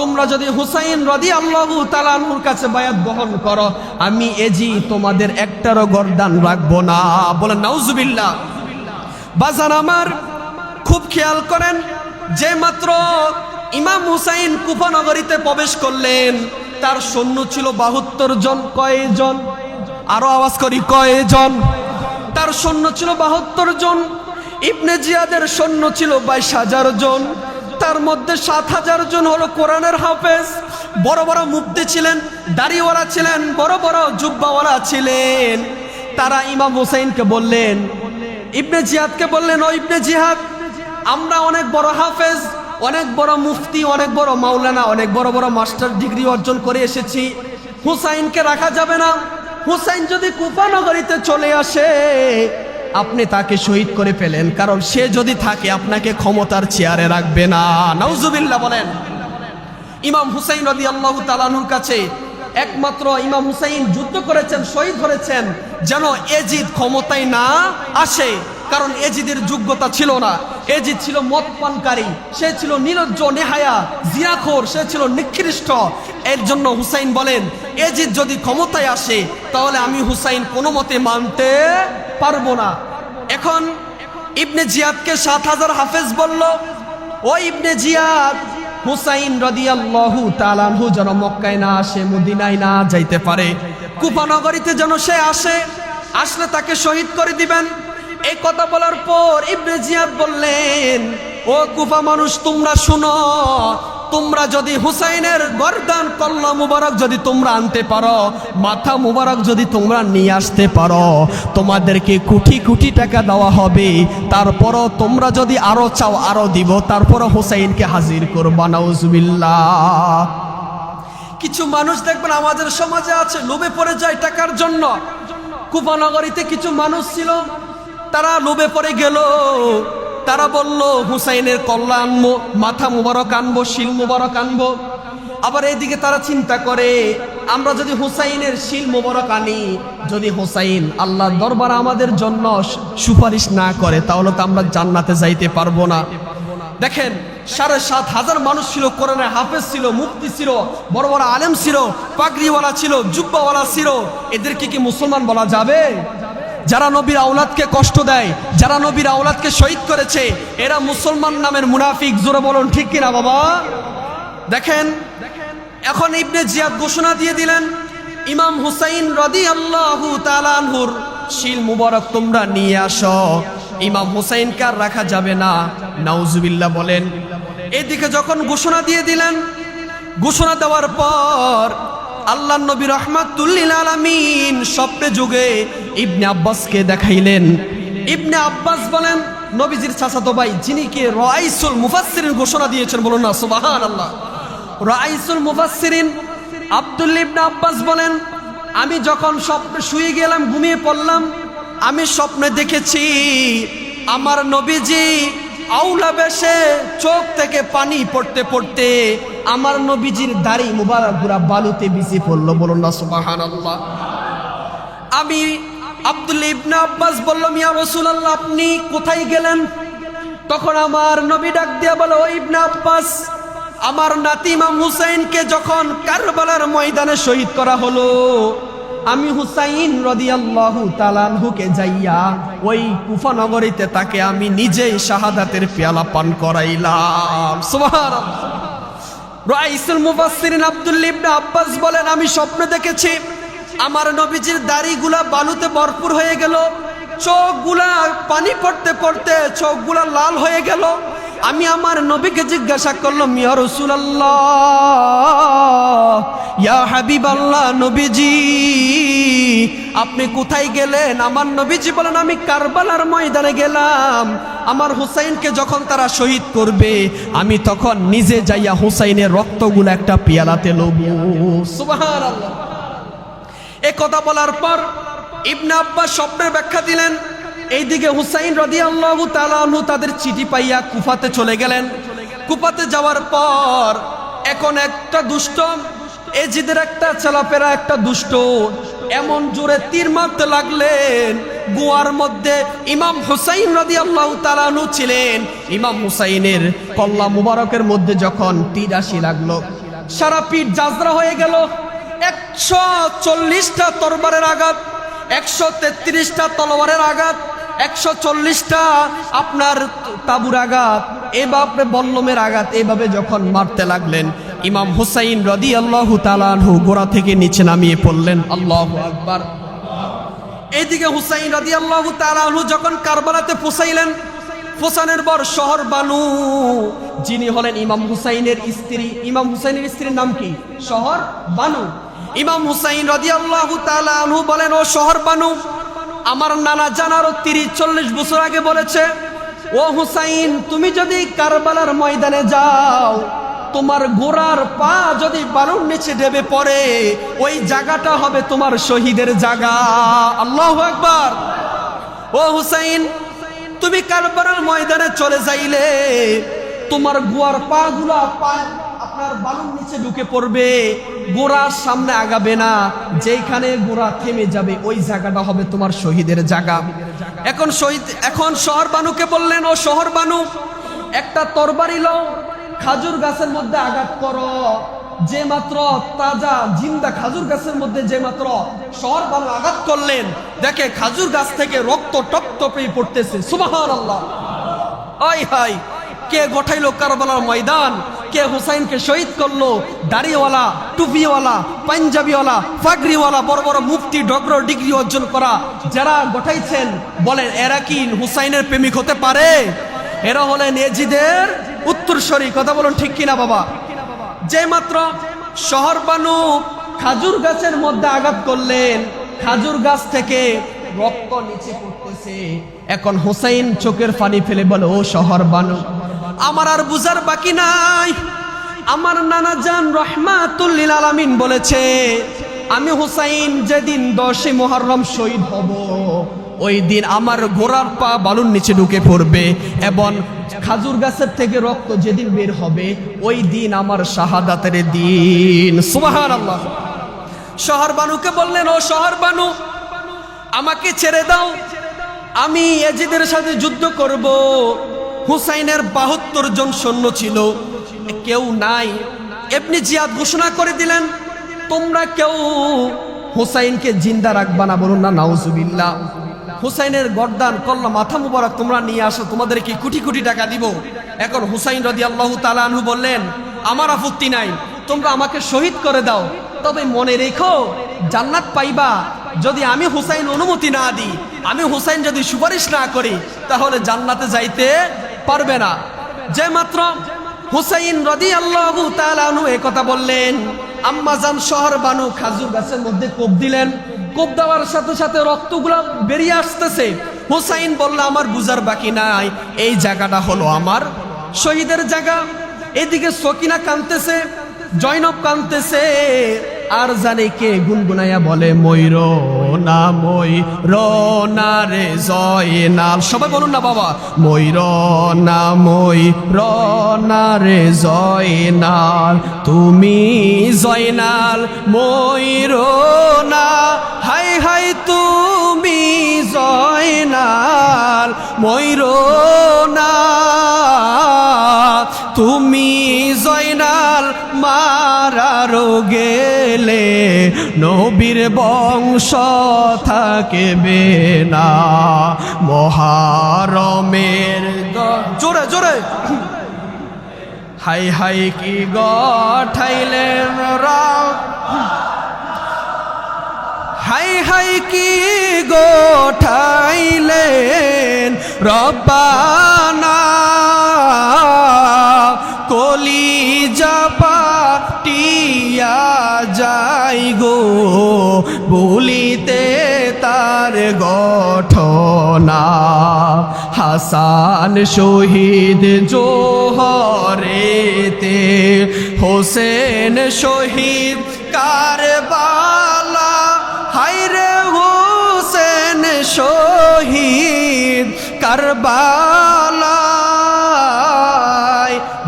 তোমরা যদি হুসাইন রাদিয়াল্লাহু তাআলা আনহুর কাছে বায়াত গ্রহণ করো, আমি এজিদ তোমাদের একটারও গর্দান রাখবো না। বলেন নাউজুবিল্লাহ। বাজান আমার খুব খেয়াল করেন, যে মাত্র ইমাম হুসাইন কুফা নগরীতে প্রবেশ করলেন, তার সৈন্য ছিল 72 জন। কয়জন? আরো আওয়াজ করি, কয়জন? তার সৈন্য ছিল 72 জন। ইবনে জিয়াদের সৈন্য ছিল 22,000 জন। তার মধ্যে 7,000 জন হলো কোরআনের হাফেজ, বড় বড় মুফতি ছিলেন, দাড়িওয়ালা ছিলেন, বড় বড় জুব্বাওয়ালা ছিলেন। তারা ইমাম হুসাইনকে বললেন, ইবনে জিয়াদকে বললেন, ও ইবনে জিয়াদ, আমরা অনেক বড় হাফেজ, অনেক বড় মুফতি, অনেক বড় মাওলানা, অনেক বড় বড় মাস্টার ডিগ্রি অর্জন করে এসেছি, হুসাইনকে রাখা যাবে না। হুসাইন যদি কুফা নগরীতে চলে আসে, আপনি তাকে শহীদ করে ফেলেন, কারণ সে যদি থাকে আপনাকে ক্ষমতার চেয়ারে রাখবে না। নাউজুবিল্লাহ বলেন। ইমাম হুসাইন রাদিয়াল্লাহু তাআলা আনহুর কাছে একমাত্র ইমাম হুসাইন যুদ্ধ করেছেন, শহীদ হয়েছেন যেন এজিদ ক্ষমতায় না আসে, কারণ এজিদের যোগ্যতা ছিল না। এজিদ ছিল মদ পানকারী, সে ছিল নির্লজ্জ, নেহায়া, জিনাখোর, সে ছিল নিকৃষ্ট। এর জন্য হুসাইন বলেন, এজিদ যদি ক্ষমতায় আসে তাহলে আমি হুসাইন কোনো মতে মানতে পারবো না। এখন ইবনে জিয়াদকে 7000 হাফেজ বলল, ও ইবনে জিয়াদ, হুসাইন রাদিয়াল্লাহু তাআলা আনহু যেন মক্কায় না আসে, মদিনায় না যাইতে পারে, কুফা নগরীতে যেন সে আসে, আসলে তাকে শহীদ করে দিবেন। এই কথা বলার পর ইবনে জিয়াদ বললেন, ও কুফা মানুষ, তোমরা শুনো, তোমরা যদি হুসাইনের গর্দান কল্লা মুবারক যদি তোমরা আনতে পারো, মাথা মুবারক যদি তোমরা নিয়ে আসতে পারো, তোমাদেরকে কোটি কোটি টাকা দেওয়া হবে। তারপরও তোমরা যদি আরো চাও আরো দিব, তারপরও হুসাইনকে হাজির করবা। নাউজুবিল্লাহ। কিছু মানুষ দেখবেন আমাদের সমাজে আছে, লোভে পড়ে যায় টাকার জন্য। কুফা নগরীতে কিছু মানুষ ছিল, তারা লোভে পড়ে গেল, তারা বলল হুসাইনের কল্লা আনবো, মাথা মুবারক আনবো, শিল মুবারক আনবো। আবার এইদিকে তারা চিন্তা করে, আমরা যদি হুসাইনের শিল মুবারক আনি, যদি হুসাইন আল্লাহর দরবারে আমাদের জন্য সুপারিশ না করে, তাহলে তো আমরা জান্নাতে যাইতে পারবো না। দেখেন 7500 মানুষ ছিল, কোরআনের হাফেজ ছিল, মুফতি ছিল, বড় বড় আলেম ছিল, পাগড়িওয়ালা ছিল, জুব্বাওয়ালা ছিল, এদেরকে কি মুসলমান বলা যাবে? যারা নবীর আওলাদকে কষ্ট দেয়, যারা নবীর আওলাদকে শহীদ করেছে, এরা মুসলমান নামের মুনাফিক। জোরে বলুন ঠিক কিনা বাবা? দেখেন, এখন ইবনে জিয়াদ ঘোষণা দিয়ে দিলেন, ইমাম হুসাইন রাদিয়াল্লাহু তাআলা আনহুর শিল মুবারক তোমরা নিয়ে আসো, ইমাম হুসাইনকে আর রাখা যাবে না। নাউজুবিল্লাহ বলেন। এদিকে যখন ঘোষণা দিয়ে দিলেন, ঘোষণা দেওয়ার পর আল্লাহর নবী রাহমাতুল লিল আলামিন স্বপ্নে যুগে ইবনে আব্বাসকে দেখাইলেন। ইবনে আব্বাস বলেন, নবীজির চাচাতো ভাই, যিনি কি রাইসুল মুফাসসিরিন ঘোষণা দিয়েছেন, বলুন না সুবহানাল্লাহ। রাইসুল মুফাসসিরিন আব্দুল্লাহ ইবনে আব্বাস বলেন, আমি যখন স্বপ্নে শুয়ে গেলাম, ঘুমিয়ে পড়লাম, আমি স্বপ্নে দেখেছি আমার নবীজি আউলা বেশে চোখ থেকে পানি পড়তে পড়তে আমার নবীজির দাড়ি মুবারক পুরা বালুতে ভিজে পড়লো। বলুন না সুবহানাল্লাহ। আমি আব্দুল্লাহ ইবনে আব্বাস বললাম, ইয়া রাসূলুল্লাহ, আপনি কোথায় গেলেন? তখন আমার নবী ডাক দিয়ে বলে, ও ইবনে আব্বাস, আমার নাতি ইমাম হুসাইনকে যখন কারবালার ময়দানে শহীদ করা হলো, আমি হুসাইন রাদিয়াল্লাহু তাআলা আনহুকে যাইয়া ওই কুফা নগরীতে তাকে আমি নিজেই শাহাদাতের পেয়ালা পান করাইলাম। সুবহানাল্লাহ। রাইসুল মুফাসসিরিন আব্দুল্লাহ ইবনে আব্বাস বলেন, আমি স্বপ্নে দেখেছি আমার নবীজির দাড়িগুলা বালুতে ভরপুর হয়ে গেল, চোখগুলা পানি পড়তে পড়তে চোখগুলা লাল হয়ে গেল। আমি আমার নবীকে জিজ্ঞাসা করলাম, ইয়া রাসূলুল্লাহ, ইয়া হাবিবাল্লাহ, নবীজি আপনি কোথায় গেলেন? আমার নবীজি বলেন, আমি কারবালার ময়দানে গেলাম, আমার হুসাইনকে যখন তারা শহীদ করবে, আমি তখন নিজে যাইয়া হুসাইনের রক্তগুলো একটা পেয়ালাতে লবো। সুবহানাল্লাহ। এই কথা বলার পর ইবনে আব্বাস স্বপ্নের ব্যাখ্যা দিলেন। এইদিকে হুসাইন রাদিয়াল্লাহু তাআলা আনহু তাদের চিঠি পাইয়া কুফাতে চলে গেলেন। কুফাতে যাওয়ার পর এখন একটা দুষ্ট এজিদের একটা চালাপেরা একটা দুষ্ট এমন জোরে তীর মারতে লাগলেন, গুয়ার মধ্যে ইমাম হুসাইন রাদিয়াল্লাহু তাআলা আনহু ছিলেন। ইমাম হুসাইনের কল্লা মুবারকের মধ্যে যখন তীর আসি লাগলো, সারা পিঠ জাজরা হয়ে গেল। 140টা তরবারের আঘাত, 133টা তলোয়ারের আঘাত, 140টা আপনার তাবুর আঘাত, এভাবে বল্লমের আঘাত, এভাবে যখন মারতে লাগলেন, ইমাম হুসাইন রাদিয়াল্লাহু তাআলা আনহু গোড়া থেকে নিচে নামিয়ে পড়লেন। আল্লাহু আকবার। এইদিকে হুসাইন রাদিয়াল্লাহু তাআলা আনহু যখন কারবালাতে পৌঁছাইলেন, পৌঁছানোর পর শহর বানু, যিনি হলেন ইমাম হুসাইনের স্ত্রী, ইমাম হুসাইনের স্ত্রীর নাম কি? শহর বানু। ইমাম হুসাইন রাদিয়াল্লাহু তাআলা আনহু বলেন, ও শহর বানু, আমার নানা জানারও 30-40 বছর আগে বলেছে, ও হুসাইন, তুমি যদি কারবালার ময়দানে যাও, তোমার গোড়ার পা যদি বালুর নিচে ডেবে পড়ে, ওই জায়গাটা হবে তোমার শহীদের জায়গা। আল্লাহু আকবার। ও হুসাইন, তুমি কারবালার ময়দানে চলে যাইলে তোমার গোয়ার পা গুলা আপনার বালুর নিচে ঢুকে পড়বে, গোড়ার সামনে আগাবে না, যেখানে গোড়া থেমে যাবে ওই জায়গাটা হবে তোমার শহীদের জায়গা। এখন শহর বানুকে বললেন, ও শহর বানু, একটা তরবারি লও, খাজুর গাছের মধ্যে আঘাত করো। যে মাত্র তাজা জিন্দা খাজুর গাছের মধ্যে যে মাত্র শহর বানু আঘাত করলেন, দেখে খাজুর গাছ থেকে রক্ত টপ টপে পড়তেছে। সুবহানাল্লাহ। আয় হায়, কে গঠাইলো কারবালার ময়দান, কে হুসাইনকে শহীদ করলো? দাড়িওয়ালা, টুপিওয়ালা, পাঞ্জাবিওয়ালা, ফাগরিওয়ালা, বড় বড় মুফতি, ডক্টর ডিগ্রি অর্জন করা যারা গঠাইছেন, বলেন এরা কি হুসাইনের প্রেমিক হতে পারে? এরা হলেন এজিদের উত্তরসূরি। কথা বলুন ঠিক কিনা বাবা? যে মাত্র শহর বানু খাজুর গাছের মধ্যে আঘাত করলেন, খাজুর গাছ থেকে রক্ত নিচে পড়তেছে। এখন হুসাইন চোখের পানি ফেলে বলে, ও শহর বানু, আমার আর বুঝার বাকি নাই। আমার নানা জান রহমাতুল লিল আলামিন বলেছে, আমি হুসাইন যেদিন 10 মুহররম শহীদ হব, ওই দিন আমার ঘোড়ার পা বালুর নিচে ঢুকে পড়বে এবং খাজুর গাছের থেকে রক্ত যেদিন বের হবে, ওই দিন আমার শাহাদাতের দিন। সুবহানাল্লাহ। শহর বানুকে বললেন, ও শহর বানু, আমাকে ছেড়ে দাও, আমি এজিদের সাথে যুদ্ধ করব। হুসাইনের 72 জন সৈন্য ছিল, কেউ নাই। ইবনে জিয়াদ ঘোষণা করে দিলেন, তোমরা কেউ হুসাইনকে জিন্দা রাখবা না। বলুন না নাউজুবিল্লাহ। হুসাইনের গর্দান কল্লা মাথা মুবারক তোমরা নিয়ে আসো, তোমাদেরকে কোটি কোটি টাকা দিব। এখন হুসাইন রাদিয়াল্লাহু তাআলা আনহু বললেন, আমার আপত্তি নাই, তোমরা আমাকে শহীদ করে দাও, তবে মনে রেখো জান্নাত পাইবা যদি আমি হুসাইন অনুমতি না দিই, আমি হুসাইন যদি সুপারিশ না করি, তাহলে জান্নাতে যাইতে পারবে না। যে মাত্র হুসাইন রাদিয়াল্লাহু তাআলা আনহু এই কথা বললেন, আম্মাজান শহর বানু খাজুর গাছের মধ্যে কোপ দিলেন। কোপ দেওয়ার সাথে সাথে রক্তগুলো বেরিয়ে আসতেছে। হুসাইন বলল, আমার বুঝার বাকি নাই, এই জায়গাটা হলো আমার শহীদের জায়গা। এদিকে সকিনা কাঁদতেছে, জয়নব কাঁদতেছে, আর জানে কে গুনগুনাইয়া বলে, ময়ূর না ময়ূর না রে জয়নাল। সবাই বলুন না বাবা, ময়ূর না ময়ূর না রে জয়নাল, তুমি জয়নাল ময়ূর না, হাই হাই তুমি জয়নাল ময়ূর না, তুমি জয়নাল মারারো গেলে নবীর বংশ থাকবে না। মুহররমের জোরে জোরে হাই হাই কি গঠাইলেন রাম, হাই হাই কি গঠাইলেন রব্বানা, কলিজা পাটিয়া যাই গো বলিতে তার গঠনা। হাসান শহীদ জোহরেতে, হোসেন শহীদ কারবালা, হায়রে হোসেন শহীদ কারবালা,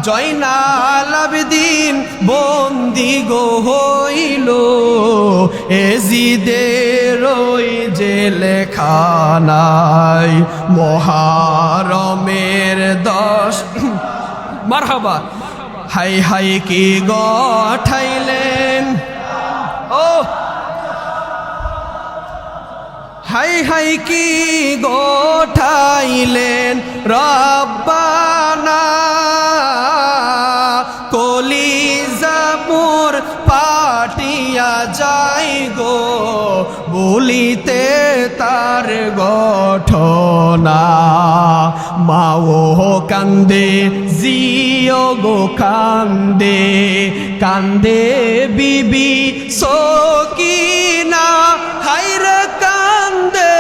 জয়নাল আবেদিন বন্দি গো হইল এজিদের ওই জেলখানায়। মুহররমের 10 মারহাবা, হাই হাই কি গঠাইলেন, ও হাই হাই কি গঠাইলেন রব্বানা, কলিজা মোর পাটিয়া যাই গো বলিতে তার গঠনা। মাও কান্দে জিও গো কান্দে, কান্দে বিবি সকিনা, হায়রে কান্দে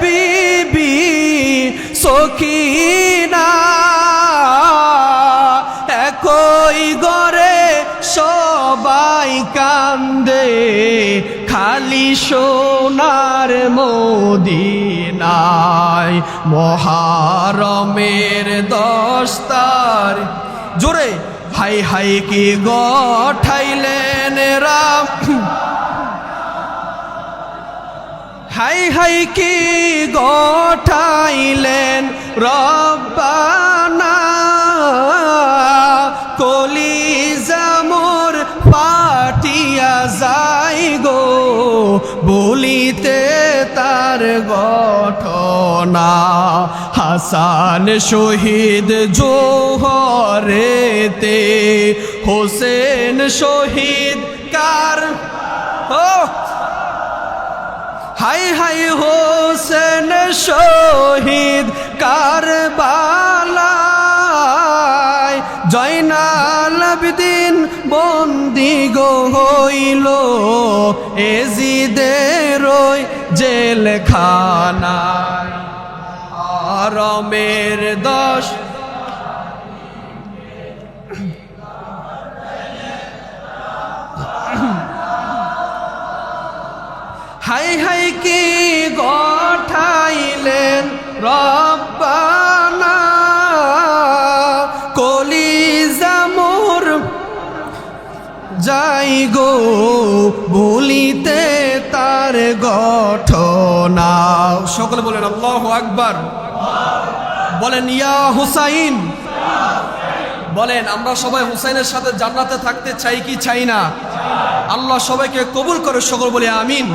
বিবি সকিনা, একই ঘরে সবাই কান্দে, খালি সোনার মদিনায় মহারমের 10 তারিখ জোরে হাই হাই কি গঠাইলেন রাম হাই হাই কি গঠাইলেন রব্বানা কলিজা মোর ফাটিয়া যাই গো বলিতে তার ঘটনা হাসান শহীদ জোহরেতে হোসেন শহীদ কার হাই হাই হোসেন শহীদ কারবালায় জয়নাল আবেদিন বন্দি গো হইল এজিদের ওই জেলখানায় আরমের 10 হাই হাই কি গঠাইলেন রব্বানা কলিজা মোর যাই গো বলিতে তার ঘটনা সকলে বলেন আল্লাহু আকবার বলেন ইয়া হুসাইন বলেন আমরা সবাই হুসাইনের সাথে জান্নাতে থাকতে চাই কি চাই না আল্লাহ সবাইকে কবুল করে সকল বলে আমিন